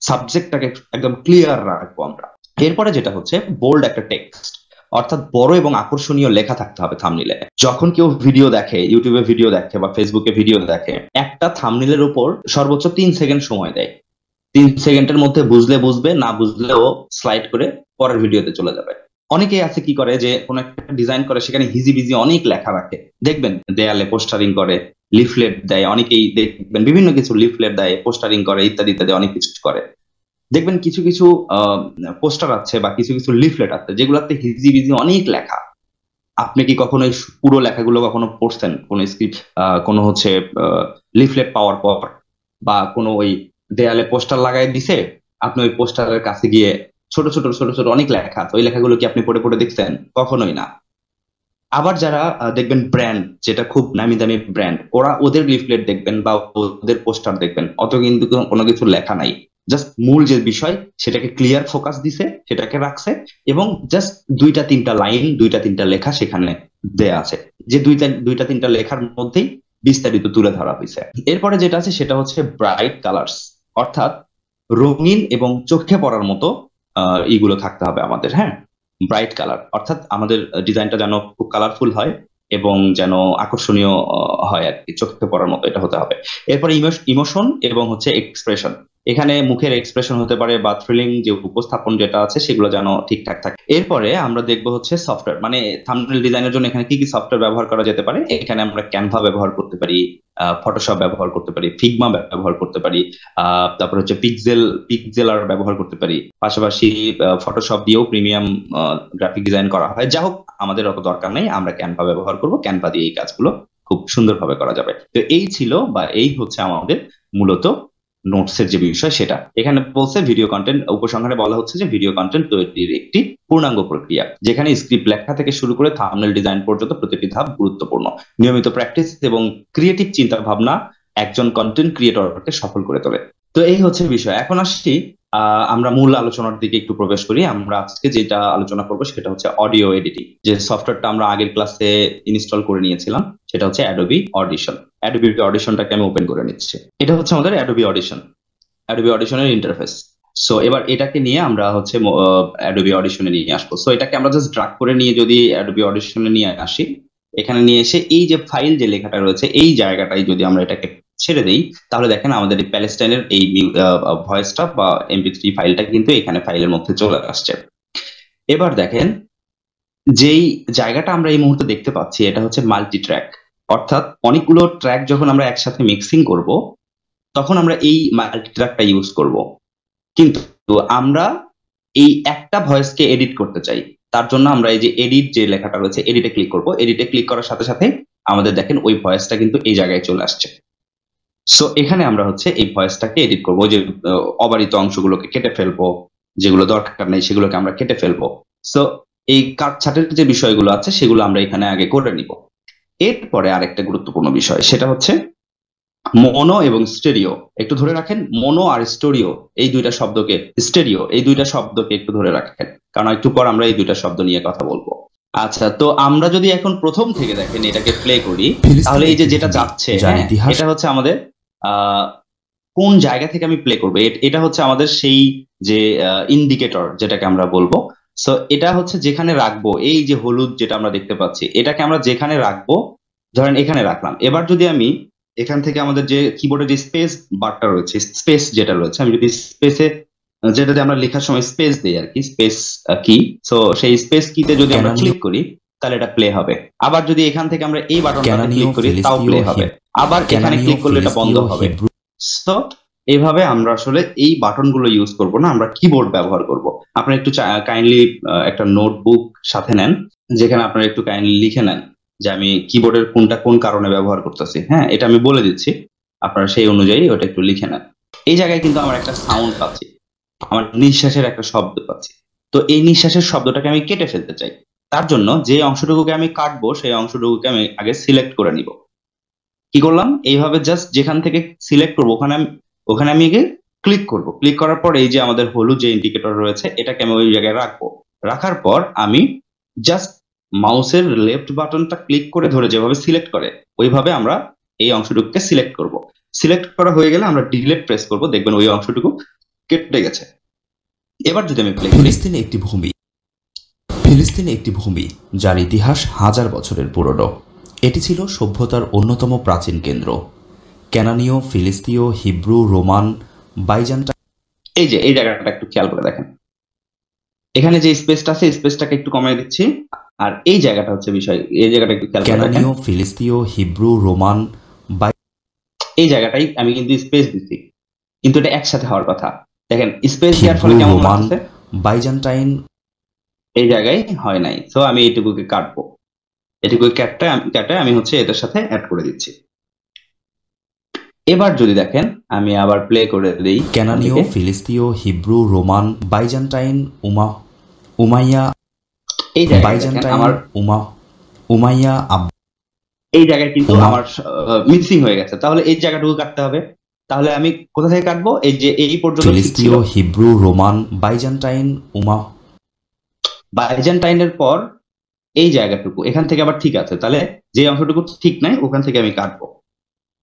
সাবজেক্টটাকে একদম ক্লিয়ার রাখবো আমরা। এরপরে যেটা হচ্ছে বোল্ড একটা টেক্সট, অর্থাৎ বড় এবং আকর্ষণীয় লেখা থাকতে হবে থাম্বনেইলে। যখন কেউ ভিডিও দেখে, ইউটিউবে ভিডিও দেখে বা ফেসবুকে ভিডিও দেখে, একটা থাম্বনেইলের উপর সর্বোচ্চ 3 সেকেন্ড সময় দেয়। 3 সেকেন্ডের মধ্যে বুঝলে বুঝবে, না বুঝলেও স্লাইড করে পরের ভিডিওতে চলে যাবে। অনেকেই আছে কি করে যে কোনো একটা ডিজাইন করে, সেখানে হিজিবিজি অনেক লেখা রাখে। দেখবেন দেয়ালে পোস্টারিং করে, লিফলেট দেয়, অনেকেই দেখবেন বিভিন্ন কিছু লিফলেট দেয়, পোস্টারিং করে, ইত্যাদি ইত্যাদি অনেক কিছু করে। দেখবেন কিছু কিছু পোস্টার আছে বা কিছু কিছু লিফলেট আছে যেগুলোতে হিজিবিজি অনেক লেখা। আপনি কি কখনো এই পুরো লেখাগুলো কখনো পড়ছেন? কোন স্ক্রিপ্ট, কোনো হচ্ছে লিফলেট পাওয়ার পর, বা কোনো ওই দেয়ালে পোস্টার লাগাই দিছে, আপনি ওই পোস্টারের কাছে গিয়ে ছোট ছোট ছোট ছোট অনেক লেখা আছে, ওই লেখাগুলো কি আপনি পড়ে পড়ে দেখছেন? কখনোই না। আবার যারা দেখবেন ব্র্যান্ড, যেটা খুব নামি দামি ব্র্যান্ড, ওরা ওদের লিফলেট দেখবেন বা ওদের পোস্টার দেখবেন, অত কিন্তু কোনো কিছু লেখা নাই। জাস্ট মূল যে বিষয় সেটাকে ক্লিয়ার ফোকাস দিছে, সেটাকে রাখছে, এবং জাস্ট দুইটা তিনটা লাইন, দুইটা তিনটা লেখা সেখানে দেয়া আছে, যে দুইটা তিনটা লেখার মধ্যেই বিস্তারিত তুলে ধরা হয়েছে। এরপরে যেটা আছে সেটা হচ্ছে ব্রাইট কালার্স, অর্থাৎ রঙিন এবং চোখে পড়ার মতো ইগুলো থাকতে হবে আমাদের। হ্যাঁ, ব্রাইট কালার অর্থাৎ আমাদের ডিজাইনটা যেন খুব কালারফুল হয় এবং যেন আকর্ষণীয় হয় আর কি, চোখে পড়ার মতো এটা হতে হবে। এরপরে ইমোশন এবং হচ্ছে এক্সপ্রেশন, এখানে মুখের এক্সপ্রেশন হতে পারে বা থ্রিলিং যে উপস্থাপন যেটা আছে সেগুলো যেন ঠিকঠাক থাকে। এরপরে আমরা দেখবো হচ্ছে সফটওয়্যার, মানে থাম্বনেল ডিজাইনের জন্য এখানে কি কি সফটওয়্যার ব্যবহার করা যেতে পারে। এখানে আমরা ক্যানভা ব্যবহার করতে পারি, ফটোশপ ব্যবহার করতে পারি, ফিগমা ব্যবহার করতে পারি, তারপর হচ্ছে পিক্সেলার ব্যবহার করতে পারি। পাশাপাশি ফটোশপ দিয়েও প্রিমিয়াম গ্রাফিক ডিজাইন করা হয়। যা হোক, আমাদের অত দরকার নেই, আমরা ক্যানভা ব্যবহার করব, ক্যানভা দিয়ে এই কাজগুলো খুব সুন্দরভাবে করা যাবে। তো এই ছিল বা এই হচ্ছে আমাদের মূলত নোটসের যে বিষয় সেটা। এখানে বলছে ভিডিও কন্টেন্ট, উপসংহারে বলা হচ্ছে যে ভিডিও কন্টেন্ট তৈরির একটি পূর্ণাঙ্গ প্রক্রিয়া, যেখানে স্ক্রিপ্ট লেখা থেকে শুরু করে থাম্বনেল ডিজাইন পর্যন্ত প্রতিটি ধাপ গুরুত্বপূর্ণ। নিয়মিত প্র্যাকটিস এবং ক্রিয়েটিভ চিন্তা ভাবনা একজন কন্টেন্ট ক্রিয়েটরকে সফল করে তোলে। তো এই হচ্ছে বিষয়। এখন আসছি আমরা মূল আলোচনার দিকে একটু প্রবেশ করি। আমরা আজকে যেটা আলোচনা করবো সেটা হচ্ছে অডিও এডিটিং। যে সফটওয়্যারটা আমরা আগের ক্লাসে ইনস্টল করে নিয়েছিলাম সেটা হচ্ছে অ্যাডোবি অডিশন। অ্যাডোবি অডিশনটাকে আমি ওপেন করে নিচ্ছি। এটা হচ্ছে আমাদের অ্যাডোবি অডিশন, অ্যাডোবি অডিশনের ইন্টারফেস। সো এবার এটাকে নিয়ে আমরা হচ্ছে অ্যাডোবি অডিশনে নিয়ে আসবো। সো এটাকে আমরা জাস্ট ড্রাগ করে নিয়ে যদি অ্যাডোবি অডিশনে নিয়ে আসি, এখানে নিয়ে এসে এই যে ফাইল যে লেখাটা রয়েছে এই জায়গাটাই যদি আমরা এটাকে ছেড়ে দেই, তাহলে দেখেন আমাদের এই প্যালেস্টাইনের এই ভয়েসটা বা এমপি3 ফাইলটা কিন্তু এখানে ফাইলের মধ্যে চলে আসছে। এবার দেখেন যেই জায়গাটা আমরা এই মুহূর্তে দেখতে পাচ্ছি এটা হচ্ছে মাল্টি ট্র্যাক, অর্থাৎ অনেকগুলো ট্র্যাক যখন আমরা একসাথে মিক্সিং করব তখন আমরা এই মাল্টি ট্র্যাকটা ইউজ করব। কিন্তু আমরা এই একটা ভয়েসকে এডিট করতে চাই, তার জন্য আমরা এই যে এডিট যে লেখাটা রয়েছে এডিটে ক্লিক করব। এডিটে ক্লিক করার সাথে সাথে আমাদের দেখেন ওই ভয়েসটা কিন্তু এই জায়গায় চলে আসছে। সো এখানে আমরা হচ্ছে এই ভয়েসটাকে এডিট করবো, যে অবারিত অংশগুলোকে কেটে ফেলবো, যেগুলো দরকার নেই সেগুলোকে আমরা কেটে ফেলবো। সো এই কাটছাটের যে বিষয়গুলো আছে সেগুলো আমরা এখানে আগে করে নিব। এরপরে আরেকটা গুরুত্বপূর্ণ বিষয় সেটা হচ্ছে মোনো এবং স্টেরিও। একটু ধরে রাখেন, মোনো আর স্টোরিও এই দুইটা শব্দকে, স্টেরিও এই দুইটা শব্দকে একটু ধরে রাখেন, কারণ একটু পর আমরা এই দুইটা শব্দ নিয়ে কথা বলবো। আচ্ছা, তো আমরা যদি এখন প্রথম থেকে দেখেন এটাকে প্লে করি, তাহলে এই যে যেটা যাচ্ছে, এটা হচ্ছে আমাদের কোন জায়গা থেকে আমি প্লে করবো, এটা হচ্ছে আমাদের সেই যে ইন্ডিকেটর যেটাকে আমরা বলবো। সো এটা হচ্ছে যেখানে রাখবো, এই যে হলুদ যেটা আমরা দেখতে পাচ্ছি এটাকে আমরা যেখানে রাখবো, ধরেন এখানে রাখলাম। এবার যদি আমি এখান থেকে আমাদের যে কিবোর্ডে যে স্পেস বারটা রয়েছে, স্পেস যেটা রয়েছে, আমি যদি স্পেসে যেটাতে আমরা লেখার সময় স্পেস দিই আর কি, স্পেস কি, সো সেই স্পেস কিতে যদি আমরা ক্লিক করি তাহলে এটা প্লে হবে। আবার যদি এখান থেকে আমরা এই বাটনটাতে ক্লিক করি তাও প্লে হবে। আবার এখানে ক্লিক করলে এটা বন্ধ হবে। সো এইভাবে আমরা আসলে এই বাটনগুলো ইউজ করব না, আমরা কিবোর্ড ব্যবহার করব। আপনারা একটু কাইন্ডলি একটা নোটবুক সাথে নেন, যেখানে আপনারা একটু কাইন্ডলি লিখে নেন যে আমি কিবোর্ডের কোনটা কোন কারণে ব্যবহার করতেছি। হ্যাঁ, এটা আমি বলে দিচ্ছি, আপনারা সেই অনুযায়ী ওটা একটু লিখে নেন। এই জায়গায় কিন্তু আমার একটা সাউন্ড পাচ্ছি, আমার নিঃশ্বাসের একটা শব্দ পাচ্ছি। তো এই নিঃশ্বাসের শব্দটাকে আমি কেটে ফেলতে চাই। তার জন্য যে অংশটুকুকে আমি কাটবো সেই অংশটুকুকে আমি আগে সিলেক্ট করে নিব। কি করলাম, এইভাবে জাস্ট যেখান থেকে সিলেক্ট করবো ওখানে আমি আগে ক্লিক করব। ক্লিক করার পর এই যে আমাদের হলুদ যে ইন্ডিকেটর রয়েছে এটাকে আমি ওই জায়গায় রাখবো। রাখার পর আমি জাস্ট মাউসের লেফট বাটনটা ক্লিক করে ধরে যেভাবে সিলেক্ট করে ওইভাবে আমরা এই অংশটুকুকে সিলেক্ট করব। সিলেক্ট করা হয়ে গেলে আমরা ডিলিট প্রেস করব, দেখবেন ওই অংশটুকু কেটে গেছে। এবার যদি আমি প্লে করি, ফিলিস্তিনে একটি ভূমি, ফিলিস্তিন একটি ভূমি যার ইতিহাস হাজার বছরের পুরনো। এটি ছিল সভ্যতার অন্যতম প্রাচীন কেন্দ্র। ক্যানানীয়, ফিলিস্তীয়, হিব্রু, রোমান, বাইজান্টাইন। এই যে এই জায়গাটা একটু খেয়াল করে দেখেন, এখানে যে স্পেসটা আছে স্পেসটাকে একটু কমিয়ে দিচ্ছি। আর এই জায়গাটা হচ্ছে বিষয়, এই জায়গাটা একটু খেয়াল করে দেখেন। ক্যানানীয়, ফিলিস্তীয়, হিব্রু, রোমান, এই জায়গাটাই আমি কিন্তু স্পেস দিচ্ছি, কিন্তু এটা একসাথে হওয়ার কথা। দেখেন স্পেস দেওয়ার হিব্রু, ফলে কেমন রোমান, লাগছে, বাইজান্টাইন। এই জায়গায় হয় নাই। তো আমি এইটুকুকে কাটবো, এটুকু কেটে আমি হচ্ছে এটার সাথে অ্যাড করে দিচ্ছি। এবার যদি দেখেন আমি আবার প্লে করে দিই, ক্যানানীয়, ফিলিস্তীয়, হিব্রু, রোমান, বাইজান্টাইন, উমাইয়া, এই জায়গায় বাইজান্টাইন, আমার উমাইয়া, এই জায়গায় কিন্তু আমার মিসিং হয়ে গেছে। তাহলে এই জায়গাটুকু কাটতে হবে। তাহলে আমি কোথা থেকে কাটবো? এই যে এই পর্যন্ত ফিলিস্তীয়, হিব্রু, রোমান, বাইজান্টাইন, বাইজান্টাইনের পর এই জায়গাটুকু এখান থেকে আবার ঠিক আছে। তাহলে যে অংশটুকু ঠিক নাই ওখান থেকে আমি কাটবো।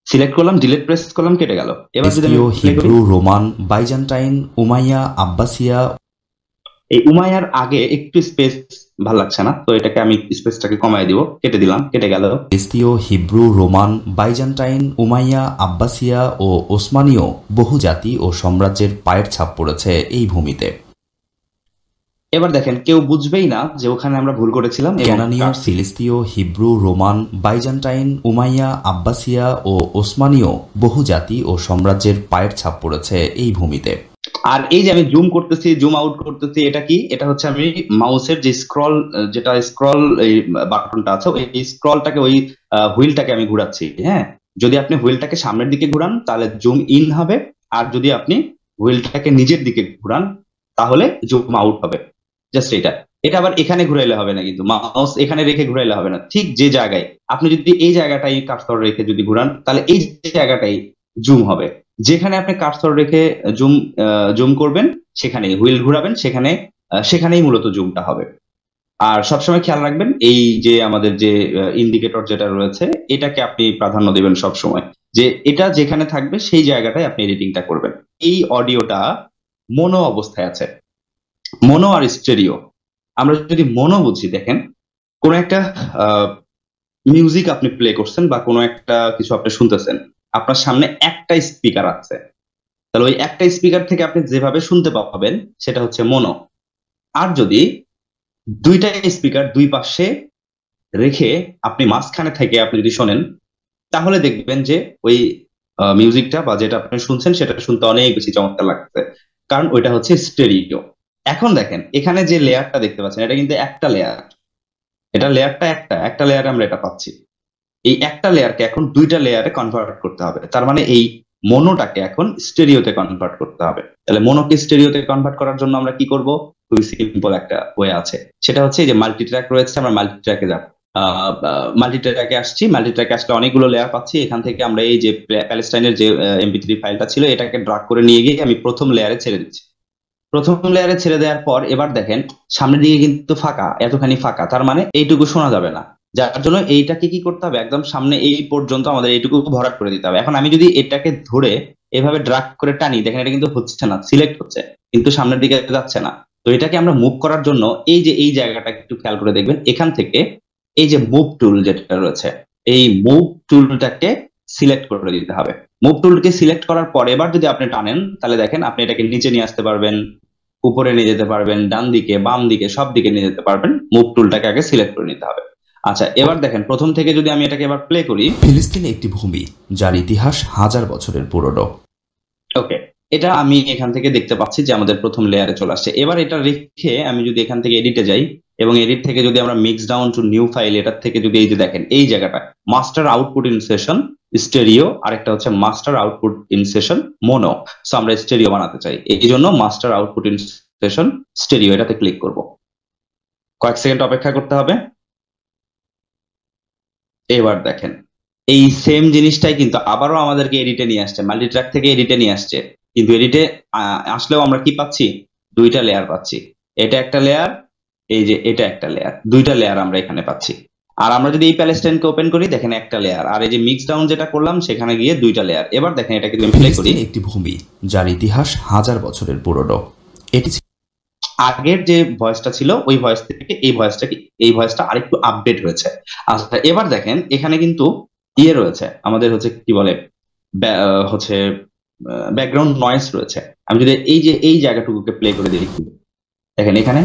সিলেক্ট করলাম, ডিলিট প্রেস করলাম, কেটে গেল। এবার যদি হিব্রু, রোমান, বাইজান্টাইন, উমাইয়া, আব্বাসিয়া। এই উমাইয়ার আগে একটু স্পেস ভালো লাগছে না, তো এটাকে আমি স্পেসটাকে কমায় দিব, কেটে দিলাম, কেটে গেল। ফিলিস্তীয়, হিব্রু, রোমান, বাইজান্টাইন, উমাইয়া, আব্বাসিয়া ও ওসমানীয় বহু জাতি ও সাম্রাজ্যের পায়ের ছাপ পড়েছে এই ভূমিতে। এবার দেখেন কেউ বুঝবেই না যে ওখানে আমরা ভুল করেছিলাম। ক্যানানীয়, ফিলিস্তীয়, হিব্রু, রোমান, বাইজান্টাইন, উমাইয়া, আব্বাসিয়া ও ওসমানীয় বহু জাতি ও সাম্রাজ্যের পায়ের ছাপ পড়েছে এই ভূমিতে। আর এই যে আমি জুম করতেছি, জুম আউট করতেছি, এটা কি? এটা হচ্ছে আমি মাউসের যে স্ক্রল এই বাটনটা আছে, এই স্ক্রলটাকে, ওই হুইলটাকে আমি ঘুরাচ্ছি। হ্যাঁ, যদি আপনি হুইলটাকে সামনের দিকে ঘুরান তাহলে জুম ইন হবে, আর যদি আপনি হুইলটাকে নিচের দিকে ঘুরান তাহলে জুম আউট হবে। জাস্ট এটা আবার এখানে ঘুরাইলে হবে না, কিন্তু মাউস এখানে রেখে ঘুরাইলে হবে না। ঠিক যে জায়গায় আপনি যদি এই জায়গাটাই কার্সর রেখে যদি ঘুরান তাহলে এই জায়গাটাই জুম হবে। যেখানে আপনি কার্সর রেখে জুম করবেন, সেখানে হুইল ঘুরাবেন, সেখানেই মূলত জুমটা হবে। আর সবসময় খেয়াল রাখবেন এই যে আমাদের যে ইন্ডিকেটর যেটা রয়েছে, এটাকে আপনি প্রাধান্য দিবেন সবসময়, যে এটা যেখানে থাকবে সেই জায়গাটায় আপনি এডিটিংটা করবেন। এই অডিওটা মোনো অবস্থায় আছে, মোনো আর স্টেরিও। আমরা যদি মোনো বুঝি, দেখেন কোন একটা মিউজিক আপনি প্লে করছেন বা কোনো একটা কিছু আপনি শুনতেছেন, আপনার সামনে একটা স্পিকার আছে, তাহলে ওই একটা স্পিকার থেকে আপনি যেভাবে শুনতে পাবেন সেটা হচ্ছে মোনো। আর যদি দুইটা স্পিকার দুই পাশে রেখে আপনি মাঝখানে থেকে আপনি যদি শোনেন, তাহলে দেখবেন যে ওই মিউজিকটা বা যেটা আপনি শুনছেন সেটা শুনতে অনেক বেশি চমৎকার লাগছে, কারণ ওইটা হচ্ছে স্টেরিও। এখন দেখেন এখানে যে লেয়ারটা দেখতে পাচ্ছেন, এটা কিন্তু একটা লেয়ার, এটা লেয়ারটা একটা লেয়ারে আমরা এটা পাচ্ছি। এই একটা লেয়ারকে এখন দুইটা লেয়ারে কনভার্ট করতে হবে। তার মানে এই মোনোটাকে এখন স্টেরিওতে কনভার্ট করতে হবে। তাহলে মোনোকে স্টেরিওতে কনভার্ট করার জন্য আমরা কি করব? খুবই সিম্পল একটা ওয়ে আছে, সেটা হচ্ছে এই যে মাল্টি ট্র্যাক রয়েছে, আমরা মাল্টি ট্র্যাকে যাব। মাল্টি ট্র্যাকে আসছি, মাল্টি ট্র্যাকে আসলে অনেকগুলো লেয়ার পাচ্ছি। এখান থেকে আমরা এই যে প্যালেস্টাইনের যে MP3 ফাইলটা ছিল, এটাকে ড্রাগ করে নিয়ে গিয়ে আমি প্রথম লেয়ারে ছেড়ে দিচ্ছি। প্রথম লেয়ারে ছেড়ে দেওয়ার পর এবার দেখেন সামনের দিকে কিন্তু ফাঁকা, এতখানি ফাঁকা, তার মানে এইটুকু শোনা যাবে না। যার জন্য এইটাকে কি করতে হবে, একদম সামনে এই পর্যন্ত আমাদের এইটুকু ভরাট করে দিতে হবে। এখন আমি যদি এটাকে ধরে এভাবে ড্রাগ করে টানি, দেখেন এটা কিন্তু হচ্ছে না, সিলেক্ট হচ্ছে কিন্তু সামনের দিকে যাচ্ছে না। তো এটাকে আমরা মুভ করার জন্য এই যে এই জায়গাটা একটু খেয়াল করে দেখবেন, এখান থেকে এই যে মুভ টুল যেটা রয়েছে, এই মুভ টুলটাকে সিলেক্ট করে দিতে হবে। মুভ টুলকে সিলেক্ট করার পর এবার যদি আপনি টানেন, তাহলে দেখেন আপনি এটাকে নিচে নিয়ে আসতে পারবেন, উপরে নিয়ে যেতে পারবেন, ডান দিকে, বাম দিকে, সব দিকে নিয়ে যেতে পারবেন। মুভ টুলটাকে আগে সিলেক্ট করে নিতে হবে। আচ্ছা, এবার দেখেন প্রথম থেকে যদি আমি এটাকে এবার প্লে করি। ফিলিস্তিন একটি ভূমি যার ইতিহাস হাজার বছরের পুরনো। ওকে, এটা আমি এখান থেকে দেখতে পাচ্ছি যে আমাদের প্রথম লেয়ারে চলে আসছে। এবার এটা রেখে আমি যদি এখান থেকে এডিটে যাই এবং এডিট থেকে যদি আমরা mix down to new file, এটার থেকে যদি এই যে দেখেন এই জায়গাটা master output in session stereo, আরেকটা হচ্ছে master output in session mono. So আমরা স্টেরিও বানাতে চাই, এই জন্য master output in session stereo এটাতে ক্লিক করব। কয়েক সেকেন্ড অপেক্ষা করতে হবে। এবার দেখেন এই সেম জিনিসটাই কিন্তু আবারও আমাদেরকে এডিটে নিয়ে আসছে, মাল্টি ট্র্যাক থেকে এডিটে নিয়ে আসছে। কিন্তু এডিটে আসলেও আমরা কি পাচ্ছি? দুইটা লেয়ার পাচ্ছি। এটা একটা লেয়ার, এই যে এটা একটা লেয়ার, দুইটা লেয়ার আমরা এখানে পাচ্ছি। আর আমরা যদি এই প্যালেস্টাইনকে ওপেন করি, দেখেন একটা লেয়ার, আর এই যে মিক্স ডাউন যেটা করলাম সেখানে গিয়ে দুইটা লেয়ার। এবার দেখেন এটাকে যদি প্লে করি, একটি ভূমি যার ইতিহাস হাজার বছরের পুরনো। এটি আগের যে ভয়েসটা ছিল ওই ভয়েস থেকে এই ভয়েসটা আরেকটু আপডেট হয়েছে। আচ্ছা এবার দেখেন এখানে কিন্তু ইয়ে রয়েছে আমাদের হচ্ছে কি বলে হচ্ছে ব্যাকগ্রাউন্ড নয়েজ রয়েছে। আমি যদি এই জায়গাটুকুকে প্লে করে দিই একটু, দেখেন এখানে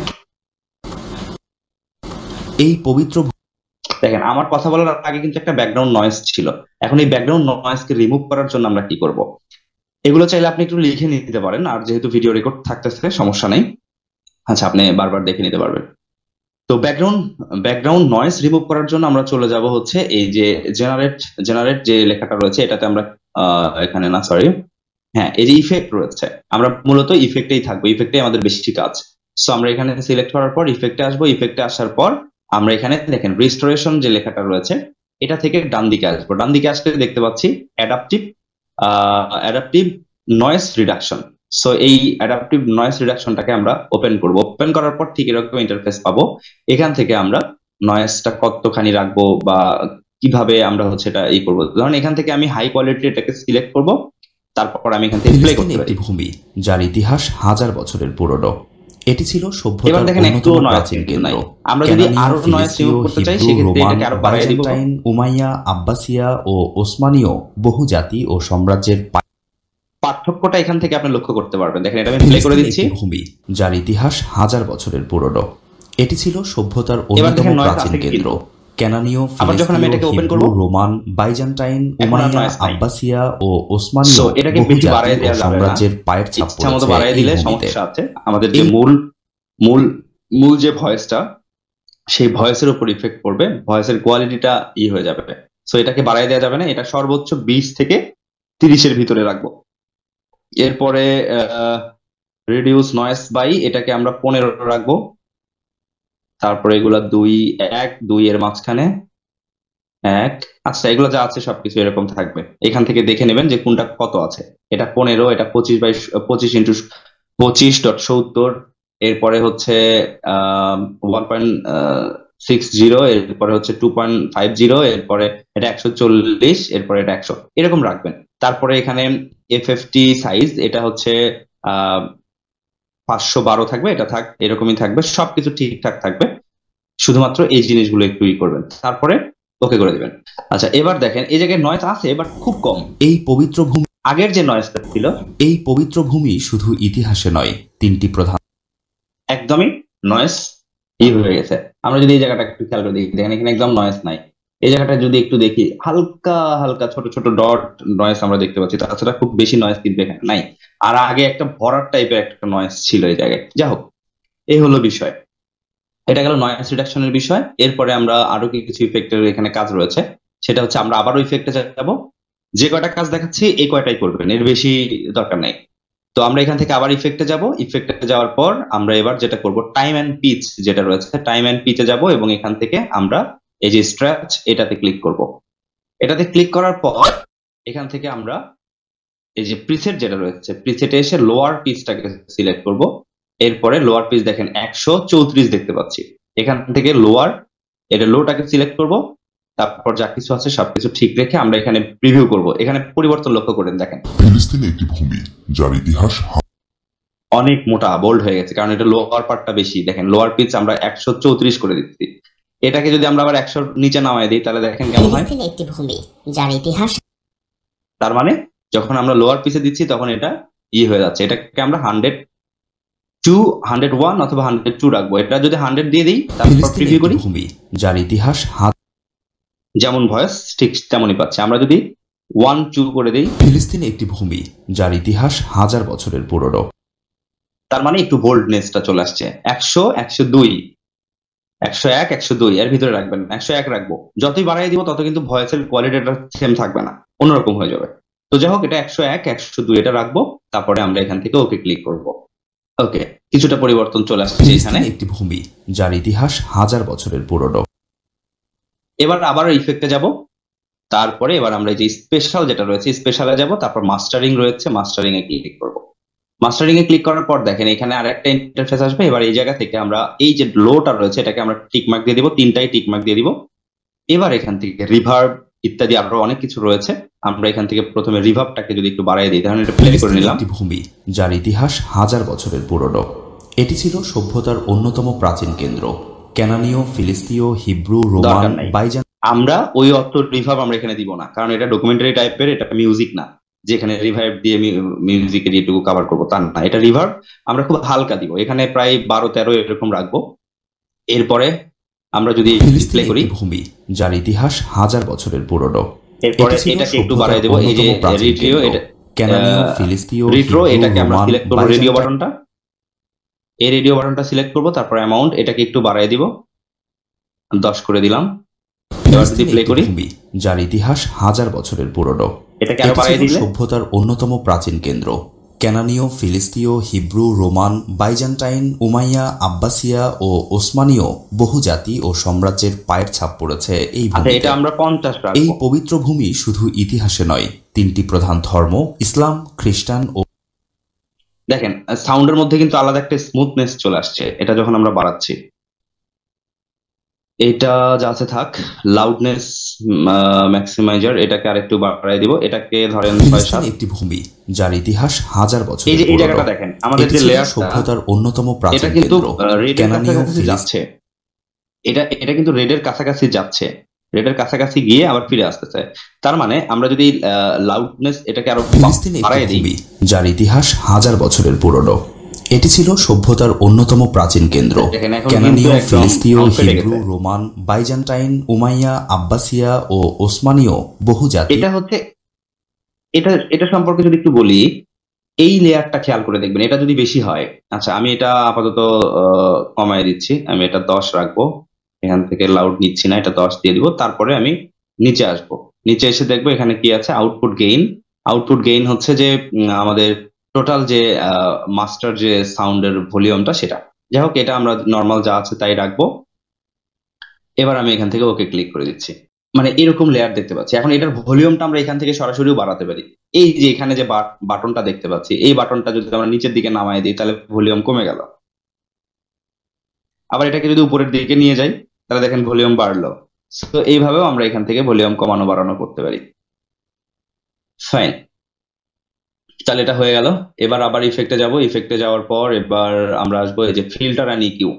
এই পবিত্র দেখেন আমার কথা বলার আগে কিন্তু একটা ব্যাকগ্রাউন্ড নয়েজ ছিল। এখন এই ব্যাকগ্রাউন্ড নয়েজকে রিমুভ করার জন্য আমরা কি করব? এগুলো চাইলে আপনি একটু লিখে নিতে পারেন, আর যেহেতু ভিডিও রেকর্ড থাকতেছে সমস্যা নেই। আচ্ছা আপনি বারবার দেখে নিতে পারবেন। তো ব্যাকগ্রাউন্ড নয়েজ রিমুভ করার জন্য আমরা চলে যাব হচ্ছে এই যে জেনারেট যে লেখাটা রয়েছে এটাতে আমরা এখানে না সরি, হ্যাঁ এই যে ইফেক্ট রয়েছে, আমরা মূলত ইফেক্টেই থাকবো, ইফেক্টে আমাদের বেশি কাজ। সো আমরা এখানে সিলেক্ট করার পর ইফেক্টে আসবো, ইফেক্টে আসার পর আমরা এখানে দেখেন রিস্টোরেশন যে লেখাটা রয়েছে এটা থেকে ডান দিকে আসবো। ডান দিকে আসলে দেখতে পাচ্ছি অ্যাডাপটিভ নয়েজ রিডাকশন। সো এই অ্যাডাপটিভ নয়েজ রিডাকশনটাকে আমরা ওপেন করব। ওপেন করার পর ঠিক এরকম ইন্টারফেস পাবো। এখান থেকে আমরা নয়েজটা কতখানি রাখবো বা কিভাবে আমরা হচ্ছে এটা করবো, ধরুন এখান থেকে আমি হাই কোয়ালিটি এটাকে সিলেক্ট করব, তারপর আমি এখান থেকে প্লে ফিলিস্তিন করতে একটি পারি। ভূমি যার ইতিহাস হাজার বছরের পুরনো। এটি ছিল এবার সভ্যতার দেখেন একটু অন্যতম নয়েজ প্রাচীন কিন্তু কেন্দ্র। নাই। আমরা যদি ক্যানানীয়, আরো নয়েজ ফিলিস্তীয়, রিমুভ করতে চাই হিব্রু, সেক্ষেত্রে রোমান, এটাকে আরো বাড়াই দিব। বাইজেন্টাইন, উমাইয়া, আব্বাসিয়া ও ওসমানীয় বহু জাতি ও সাম্রাজ্যের পার্থক্যটা এখান থেকে আপনি লক্ষ্য করতে পারবেন। দেখেন এটা আমি প্লে করে ফিলিস্তিন দিচ্ছি। একটি ভূমি যার ইতিহাস হাজার বছরের পুরনো। এটি ছিল সভ্যতার এবার অন্যতম দেখেন নয়েজ প্রাচীন আছে কেন্দ্র। কিন্তু। ক্যানানীয়, আবার যখন আমি ফিলিস্তীয়, এটাকে ওপেন হিব্রু, করব রোমান, বাইজেন্টাইন, এখন আর উমাইয়া, নয়েজ নাই। আব্বাসিয়া ও সো ওসমানীয় এটাকে বহু বেশি জাতি বাড়াই ও দেওয়া যাবে না, সাম্রাজ্যের পায়ের ছাপ ইচ্ছা মতো পড়েছে বাড়াই এই দিলে ভূমিতে। সমস্যা আছে। আমাদের যে এই মূল মূল যে ভয়েসটা সেই ভয়েসের উপর ইফেক্ট পড়বে, ভয়েসের কোয়ালিটিটা হয়ে যাবে। সো এটাকে বাড়াই দেওয়া যাবে না, এটা সর্বোচ্চ 20 থেকে 30-এর ভিতরে রাখবো। এরপরে রিডিউস নয়েজ বাই এটাকে আমরা 15 রাখবো। তারপরে এগুলা 2 এর মাঝখানে 1। আচ্ছা এগুলো যা আছে সবকিছু এরকম থাকবে, এখান থেকে দেখে নেবেন যে কোনটা কত আছে। এটা 15, এটা 25x25.70। এরপরে হচ্ছে 1.60, এরপরে হচ্ছে 2.50, এরপরে এটা 140, এরপরে এটা 100, এরকম রাখবেন। তারপরে এখানে এফএফটি সাইজ এটা হচ্ছে 512 থাকবে, এটা এরকমই থাকবে, সবকিছু ঠিকঠাক থাকবে। শুধুমাত্র এই জিনিসগুলো একটু করবেন, তারপরে ওকে করে দিবেন। আচ্ছা এবার দেখেন এই জায়গায় নয়েজ আছে বাট খুব কম। এই পবিত্র ভূমি আগের যে নয়েজটা ছিল এই পবিত্র ভূমি শুধু ইতিহাসে নয়, তিনটি প্রধান একদমই নয়েজ হয়ে গেছে। আমরা যদি এই জায়গাটা একটু খেয়াল করে দেখি, দেখেন এখানে একদম নয়েজ নাই। এই জায়গাটা যদি একটু দেখি হালকা হালকা ছোট ছোট ডট নয়েজ আমরা দেখতে পাচ্ছি, তাছাড়া খুব বেশি নয়েজ কিন্তু এখানে নাই। আর আগে একটা ভরাট টাইপের একটা নয়েজ ছিল এই জায়গায়। যা হোক, এই হলো বিষয়। এটা গেল নয়েজ রিডাকশনের বিষয়। এরপরে আমরা আরো কিছু ইফেক্টের এখানে কাজ রয়েছে, সেটা হচ্ছে আমরা আবারও ইফেক্টে যাব। যে কয়টা কাজ দেখাচ্ছি এই কয়টাই করবেন, এর বেশি দরকার নেই। তো আমরা এখান থেকে আবার ইফেক্টে যাব। ইফেক্টে যাওয়ার পর আমরা এবার যেটা করব, টাইম এন্ড পিচ যেটা রয়েছে, টাইম এন্ড পিচে যাব এবং এখান থেকে আমরা এই যে স্ট্রেচ এটাতে ক্লিক করব। এটাতে ক্লিক করার পর এখান থেকে আমরা এই যে প্রিসেট যেটা রয়েছে, প্রিসেটে এসে লোয়ার পিচটাকে সিলেক্ট করব। এরপরে লোয়ার পিচ দেখেন 134 দেখতে পাচ্ছি। এখান থেকে লোটাকে সিলেক্ট করব। তারপর যা কিছু আছে সবকিছু ঠিক রেখে আমরা এখানে প্রিভিউ করব। এখানে পরিবর্তন লক্ষ্য করেন, দেখেন ফিলিস্তিন একটি ভূমি যার ইতিহাস অনেক মোটা বোল্ড হয়ে গেছে, কারণ এটা লোয়ার পার্টটা বেশি। দেখেন লোয়ার পিচ আমরা 134 করে দিচ্ছি। এটাকে যদি আমরা আবার 100 নিচে নামাই দিই তাহলে দেখেন কেমন হয়। ফিলিস্তিন একটি ভূমি যার ইতিহাস তার মানে যখন আমরা লোয়ার পিচে দিচ্ছি তখন এটা হয়ে যাচ্ছে। এটাকে আমরা 101 অথবা 102 রাখবো। এটা যদি 100 দিয়ে দিই তারপর ফিলিস্তিন প্রিভিউ একটি করি, ভূমি যার ইতিহাস যেমন ভয়েস ঠিক তেমনই পাচ্ছে। আমরা যদি 1-2 করে দিই ফিলিস্তিন একটি ভূমি যার ইতিহাস হাজার বছরের পুরনো। তার মানে একটু বোল্ডনেসটা চলে আসছে। 100, 102, 101, 102 এর ভিতরে রাখবেন। 101 রাখবো। যতই বাড়াই দিব তত কিন্তু ভয়েসের কোয়ালিটিটা সেম থাকবে না, অন্যরকম হয়ে যাবে। তো যাই হোক, এটা 101, 102 এটা রাখবো। তারপরে আমরা এখান থেকে ওকে ক্লিক করব। ওকে, কিছুটা পরিবর্তন চলে আসছে এখানে। ফিলিস্তিন একটি ভূমি যার ইতিহাস হাজার বছরের পুরনো। এবার আবার ইফেক্টে যাব। তারপরে এবার আমরা এই যে স্পেশাল যেটা রয়েছে স্পেশালে যাব। তারপর মাস্টারিং রয়েছে, মাস্টারিং এ ক্লিক করব। মাস্টারিং এ ক্লিক করার পর দেখেন এখানে আরেকটা ইন্টারফেস আসবে। এবার এই জায়গা থেকে আমরা এই যে লোটা রয়েছে এটাকে আমরা টিক মার্ক দিয়ে দিব, তিনটাই টিক মার্ক দিয়ে দিব। এবার এখান থেকে রিভার্ব ইত্যাদি আরো অনেক কিছু রয়েছে। আমরা এখান থেকে প্রথমে রিভার্বটাকে যদি একটু বাড়াই দিই, তাহলে এটা প্লে করে ফিলিস্তিন নিলাম। একটি ভূমি যার ইতিহাস হাজার বছরের পুরনো। এটি ছিল সভ্যতার অন্যতম প্রাচীন কেন্দ্র। ক্যানানীয়, ফিলিস্তীয়, হিব্রু, রোমান, দরকার নাই। বাইজান। আমরা ওই অত রিভার্ব আমরা এখানে দিব না, কারণ এটা ডকুমেন্টারি টাইপের, এটা মিউজিক না যেখানে রিভার্ব দিয়ে মিউজিকের এটুকু কভার করবো, তা না। এটা রিভার্ব আমরা খুব হালকা দিব, এখানে প্রায় 12-13 এরকম রাখবো। এরপরে আমরা যদি ফিলিস্তিন প্লে করি, একটি ভূমি যার ইতিহাস হাজার বছরের পুরনো। এরপরে এটি ছিল এটাকে একটু সভ্যতার বাড়াই দেবো। এই যে অন্যতম প্রাচীন রেডিও, কেন্দ্র। এটা ক্যানানীয়, ফিলিস্তীয়, রিট্রো, হিব্রু, এটাকে আমরা রোমান, সিলেক্ট করবো, রেডিও বাইজান্টাইন। বাটনটা, এই রেডিও বাটনটা সিলেক্ট করবো, তারপর অ্যামাউন্ট এটাকে একটু বাড়াই দিব, 10 করে দিলাম। এবার যদি ফিলিস্তিন প্লে একটি করি, ভূমি যার ইতিহাস হাজার বছরের পুরনো। এটাকে আরো এটি বাড়াই ছিল দিলে, সভ্যতার অন্যতম প্রাচীন কেন্দ্র। ক্যানানীয়, ফিলিস্তীয়, হিব্রু, রোমান, বাইজান্টাইন, উমাইয়া, আব্বাসিয়া ও ওসমানীয় বহু জাতি ও সাম্রাজ্যের পায়ের ছাপ পড়েছে এই আচ্ছা ভূমিতে। এটা আমরা 50 এই রাখবো। পবিত্র ভূমি শুধু ইতিহাসে নয়, তিনটি প্রধান ধর্ম ইসলাম, খ্রিস্টান ও দেখেন সাউন্ডের মধ্যে কিন্তু আলাদা একটা স্মুথনেস চলে আসছে এটা যখন আমরা বাড়াচ্ছি। এটা যা আছে থাক, লাউডনেস ম্যাক্সিমাইজার এটাকে আরেকটু বাড়াই দিব, এটাকে ধরেন 6-7। ফিলিস্তিন একটি ভূমি যার ইতিহাস হাজার এই বছরের যে এই পুরনো। জায়গাটা দেখেন, আমাদের এটি যে ছিল লেয়ারটা, সভ্যতার অন্যতম এটা প্রাচীন কিন্তু কেন্দ্র। রেডের ক্যানানীয়, কাছাকাছি ফিলিস্তিন যাচ্ছে, এটা কিন্তু রেডের কাছাকাছি যাচ্ছে, রেডের কাছাকাছি গিয়ে আবার ফিরে আসতেছে। তার মানে আমরা যদি লাউডনেস এটাকে আরো ফিলিস্তিন একটি বাড়াই দিই, ভূমি যার ইতিহাস হাজার বছরের পুরনো। এটি ছিল সভ্যতার অন্যতম প্রাচীন কেন্দ্র। দেখেন এখন কিন্তু ক্যানানীয়, একদম ফিলিস্তীয়, আউট ফেটে হিব্রু, গেছে। রোমান, বাইজান্টাইন, উমাইয়া, আব্বাসিয়া ও ওসমানীয় বহু জাতি। এটা হচ্ছে, এটা এটা সম্পর্কে যদি একটু বলি, এই লেয়ারটা খেয়াল করে দেখবেন, এটা যদি বেশি হয়, আচ্ছা আমি এটা আপাতত কমায় দিচ্ছি, আমি এটা 10 রাখবো, এখান থেকে লাউড নিচ্ছি না, এটা 10 দিয়ে দিব। তারপরে আমি নিচে আসবো, নিচে এসে দেখবো এখানে কি আছে, আউটপুট গেইন। আউটপুট গেইন হচ্ছে যে আমাদের টোটাল যে মাস্টার যে সাউন্ডের ভলিউমটা সেটা। যাই হোক, এটা আমরা নর্মাল যা আছে তাই রাখবো। এবার আমি এখান থেকে ওকে ক্লিক করে দিচ্ছি, মানে এরকম লেয়ার দেখতে পাচ্ছি। এখন এটার ভলিউমটা আমরা এখান থেকে সরাসরিও বাড়াতে পারি। এই যে এখানে যে বাটনটা দেখতে পাচ্ছি, এই বাটনটা যদি আমরা নিচের দিকে নামায় দিই তাহলে ভলিউম কমে গেল। আবার এটাকে যদি উপরের দিকে নিয়ে যাই তাহলে দেখেন ভলিউম বাড়লো। তো এইভাবেও আমরা এখান থেকে ভলিউম কমানো বাড়ানো করতে পারি। ফাইন, তাহলে এটা হয়ে গেল। এবার আবার ইফেক্টে যাব, ইফেক্টে যাওয়ার পর এবার আমরা আসবো এই যে filter and EQ.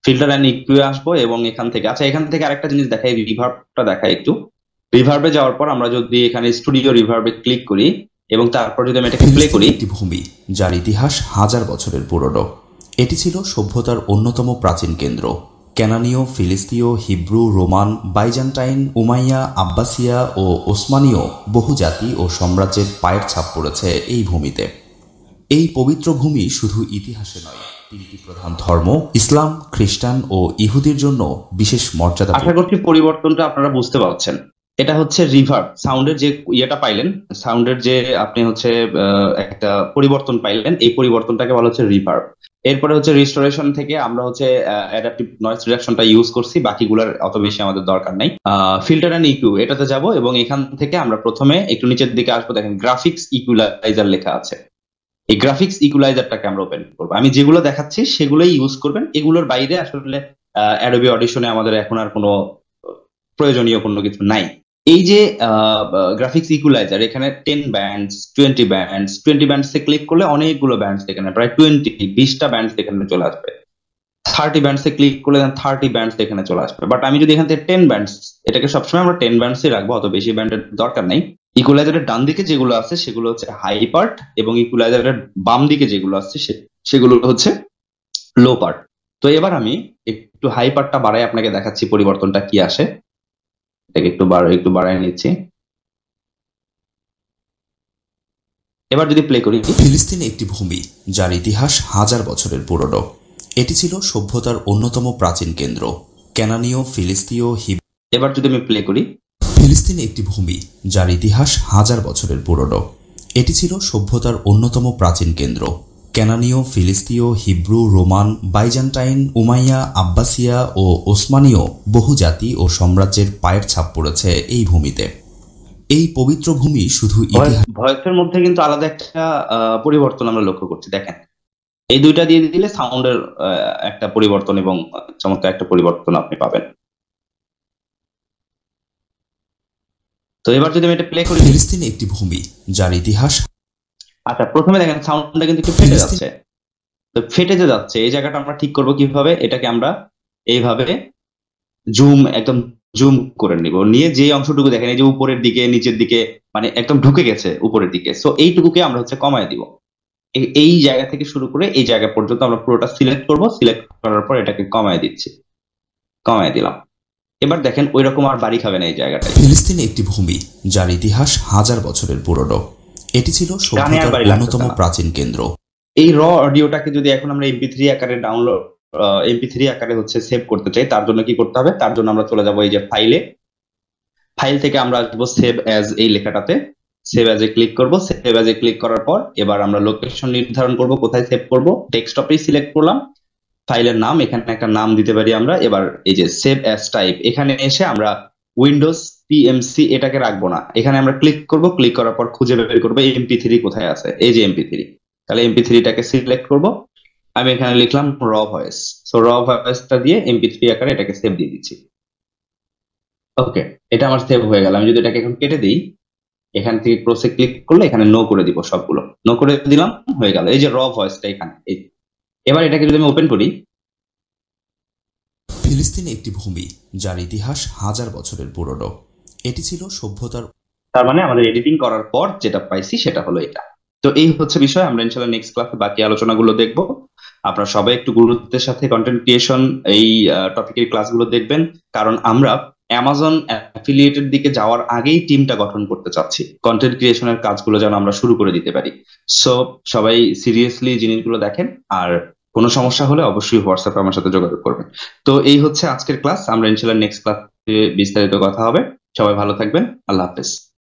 Filter and EQ আসবো এবং এখান থেকে, আচ্ছা এখান থেকে আরেকটা জিনিস দেখাই, রিভার্বটা দেখাই একটু। রিভার্বে যাওয়ার পর আমরা যদি এখানে স্টুডিও রিভার্বে ক্লিক করি এবং তারপর যদি আমি এটাকে প্লে ফিলিস্তিন করি, একটি ভূমি যার ইতিহাস হাজার বছরের পুরনো। এটি ছিল সভ্যতার অন্যতম প্রাচীন কেন্দ্র। ক্যানানীয়, ফিলিস্তীয়, হিব্রু, রোমান, বাইজান্টাইন, উমাইয়া, আব্বাসিয়া ও ওসমানীয় বহু জাতি ও সাম্রাজ্যের পায়ের ছাপ পড়েছে এই ভূমিতে। এই পবিত্র ভূমি শুধু ইতিহাসে নয়, তিনটি প্রধান ধর্ম ইসলাম, খ্রিস্টান ও ইহুদির জন্য বিশেষ মর্যাদা। আশা করছি পরিবর্তনটা আপনারা বুঝতে পারছেন। এটা হচ্ছে রিভার্ব, সাউন্ডের যে ইয়েটা পাইলেন, সাউন্ডের যে আপনি হচ্ছে একটা পরিবর্তন পাইলেন, এই পরিবর্তনটাকে বলা হচ্ছে রিভার্ব। এরপরে হচ্ছে রিস্টোরেশন থেকে আমরা হচ্ছে অ্যাডাপটিভ নয়েজ রিডাকশনটা ইউজ করছি, বাকিগুলোর অত বেশি আমাদের দরকার নাই। ফিল্টার অ্যান্ড ইকিউ এটাতে যাব এবং এখান থেকে আমরা প্রথমে একটু নিচের দিকে আসবো, দেখেন গ্রাফিক্স ইকুয়ালাইজার লেখা আছে। এই গ্রাফিক্স ইকুয়ালাইজারটাকে আমরা ওপেন করবো। আমি যেগুলো দেখাচ্ছি সেগুলোই ইউজ করবেন, এগুলোর বাইরে আসলে অ্যাডোবি অডিশনে আমাদের এখন আর কোনো প্রয়োজনীয় কোনো কিছু নাই। এই যে গ্রাফিক্স ইকুয়ালাইজার, এখানে 10 ব্যান্ডস, 20 ব্যান্ডস, 20 ব্যান্ডস এ ক্লিক করলে অনেকগুলো ব্যান্ডস এখানে প্রায় 20টা ব্যান্ডস এখানে চলে আসবে। 30 ব্যান্ডস এ ক্লিক করলে 30 ব্যান্ডস এখানে চলে আসবে। বাট আমি যদি এখান থেকে 10 ব্যান্ডস, এটাকে সবসময় আমরা 10 ব্যান্ডসই রাখবো, অত বেশি ব্যান্ডের দরকার নাই। ইকুয়ালাইজারের ডান দিকে যেগুলো আছে সেগুলো হচ্ছে হাই পার্ট এবং ইকুয়ালাইজারের বাম দিকে যেগুলো আছে সেগুলো হচ্ছে লো পার্ট। তো এবার আমি একটু হাই পার্টটা বাড়াই আপনাকে দেখাচ্ছি পরিবর্তনটা কি আসে। এটাকে একটু বাড়াই নিচ্ছি। এবার যদি প্লে করি, ফিলিস্তিন একটি ভূমি যার ইতিহাস হাজার বছরের পুরনো। এটি ছিল সভ্যতার অন্যতম প্রাচীন কেন্দ্র। ক্যানানীয়, ফিলিস্তীয়, এবার যদি আমি প্লে করি, ফিলিস্তিন একটি ভূমি যার ইতিহাস হাজার বছরের পুরনো। এটি ছিল সভ্যতার অন্যতম প্রাচীন কেন্দ্র। ক্যানানীয়, ফিলিস্তীয়, হিব্রু, রোমান, বাইজান্টাইন, উমাইয়া, আব্বাসিয়া ও ওসমানীয় বহু জাতি ও সাম্রাজ্যের পায়ের ছাপ পড়েছে এই ভূমিতে। এই পবিত্র ভূমি শুধু ইতিহাস। ভয়েসের মধ্যে কিন্তু আলাদা একটা পরিবর্তন আমরা লক্ষ্য করছি। দেখেন এই দুইটা দিয়ে দিলে সাউন্ডের একটা পরিবর্তন এবং চমৎকার একটা পরিবর্তন আপনি পাবেন। তো এবার যদি আমি এটা প্লে করি, ফিলিস্তিন একটি ভূমি যার ইতিহাস। আচ্ছা প্রথমে দেখেন সাউন্ডটা কিন্তু একটু ফেটে যাচ্ছে, তো ফেটে যে যাচ্ছে এই জায়গাটা আমরা ঠিক করব কিভাবে, এটাকে আমরা এইভাবে একদম জুম করে নিব, নিয়ে যে অংশটুকু দেখেন এই যে উপরের দিকে নিচের দিকে মানে একদম ঢুকে গেছে উপরের দিকে, সো এইটুকুকে আমরা হচ্ছে কমায় দিব। এই জায়গা থেকে শুরু করে এই জায়গা পর্যন্ত আমরা পুরোটা সিলেক্ট করব, সিলেক্ট করার পর এটাকে কমায় দিচ্ছি, কমায় দিলাম। এবার দেখেন ওই রকম আর বাড়ি খাবে না এই জায়গাটায়। ফিলিস্তিন একটি ভূমি যার ইতিহাস হাজার বছরের পুরনো। এটি ছিল কানে আর সভ্যতার বাড়ি লাগতেছে অন্যতম না। প্রাচীন কেন্দ্র। এই র অডিওটাকে যদি এখন আমরা এমপি3 আকারে ডাউনলোড এমপি3 আকারে হচ্ছে সেভ করতে চাই, তার জন্য কি করতে হবে, তার জন্য আমরা চলে যাব এই যে ফাইলে, ফাইল থেকে আমরা আসবো সেভ অ্যাজ এই লেখাটাতে, সেভ অ্যাজ এ ক্লিক করব। সেভ অ্যাজ এ ক্লিক করার পর এবার আমরা লোকেশন নির্ধারণ করব, কোথায় সেভ করব, ডেস্কটপেই সিলেক্ট করলাম। ফাইলের নাম, এখানে একটা নাম দিতে পারি আমরা। এবার এই যে সেভ অ্যাজ টাইপ, এখানে এসে আমরা উইন্ডোজ পিএমসি এটাকে রাখবো না, এখানে আমরা ক্লিক করব, ক্লিক করার পর খুঁজে বের করবো এমপি3 কোথায় আছে, এই যে এমপি3। তাহলে এমপি3টাকে সিলেক্ট করব, আমি এখানে লিখলাম র ভয়েস। সো র ভয়েসটা দিয়ে এমপি3 আকারে এটাকে সেভ দিয়ে দিচ্ছি। ওকে, এটা আমার সেভ হয়ে গেল। আমি যদি এটাকে এখন কেটে দিই, এখান থেকে ক্রসে ক্লিক করলে এখানে নো করে দিব, সবগুলো নো করে দিলাম, হয়ে গেল এই যে র ভয়েসটা এখানে। এবার এটাকে যদি আমি ওপেন করি, ফিলিস্তিন একটি ভূমি যার ইতিহাস হাজার বছরের পুরনো। এটি ছিল সভ্যতার তার মানে আমাদের এডিটিং করার পর যেটা পাইছি সেটা হলো এটা। তো এই হচ্ছে বিষয়, আমরা ইনশাল্লাহ নেক্সট ক্লাসে বাকি আলোচনাগুলো দেখবো। আপনারা সবাই একটু গুরুত্বের সাথে কন্টেন্ট ক্রিয়েশন এই টপিকের ক্লাসগুলো দেখবেন, কারণ আমরা অ্যামাজন অ্যাফিলিয়েটের দিকে যাওয়ার আগেই টিমটা গঠন করতে চাচ্ছি, কন্টেন্ট ক্রিয়েশনের কাজগুলো যেন আমরা শুরু করে দিতে পারি। সো সবাই সিরিয়াসলি জিনিসগুলো দেখেন, আর কোনো সমস্যা হলে অবশ্যই হোয়াটসঅ্যাপে আমার সাথে যোগাযোগ করবেন। তো এই হচ্ছে আজকের ক্লাস, আমরা ইনশাল্লাহ নেক্সট ক্লাসে বিস্তারিত কথা হবে। সবাই ভালো থাকবেন, আল্লাহ হাফেজ।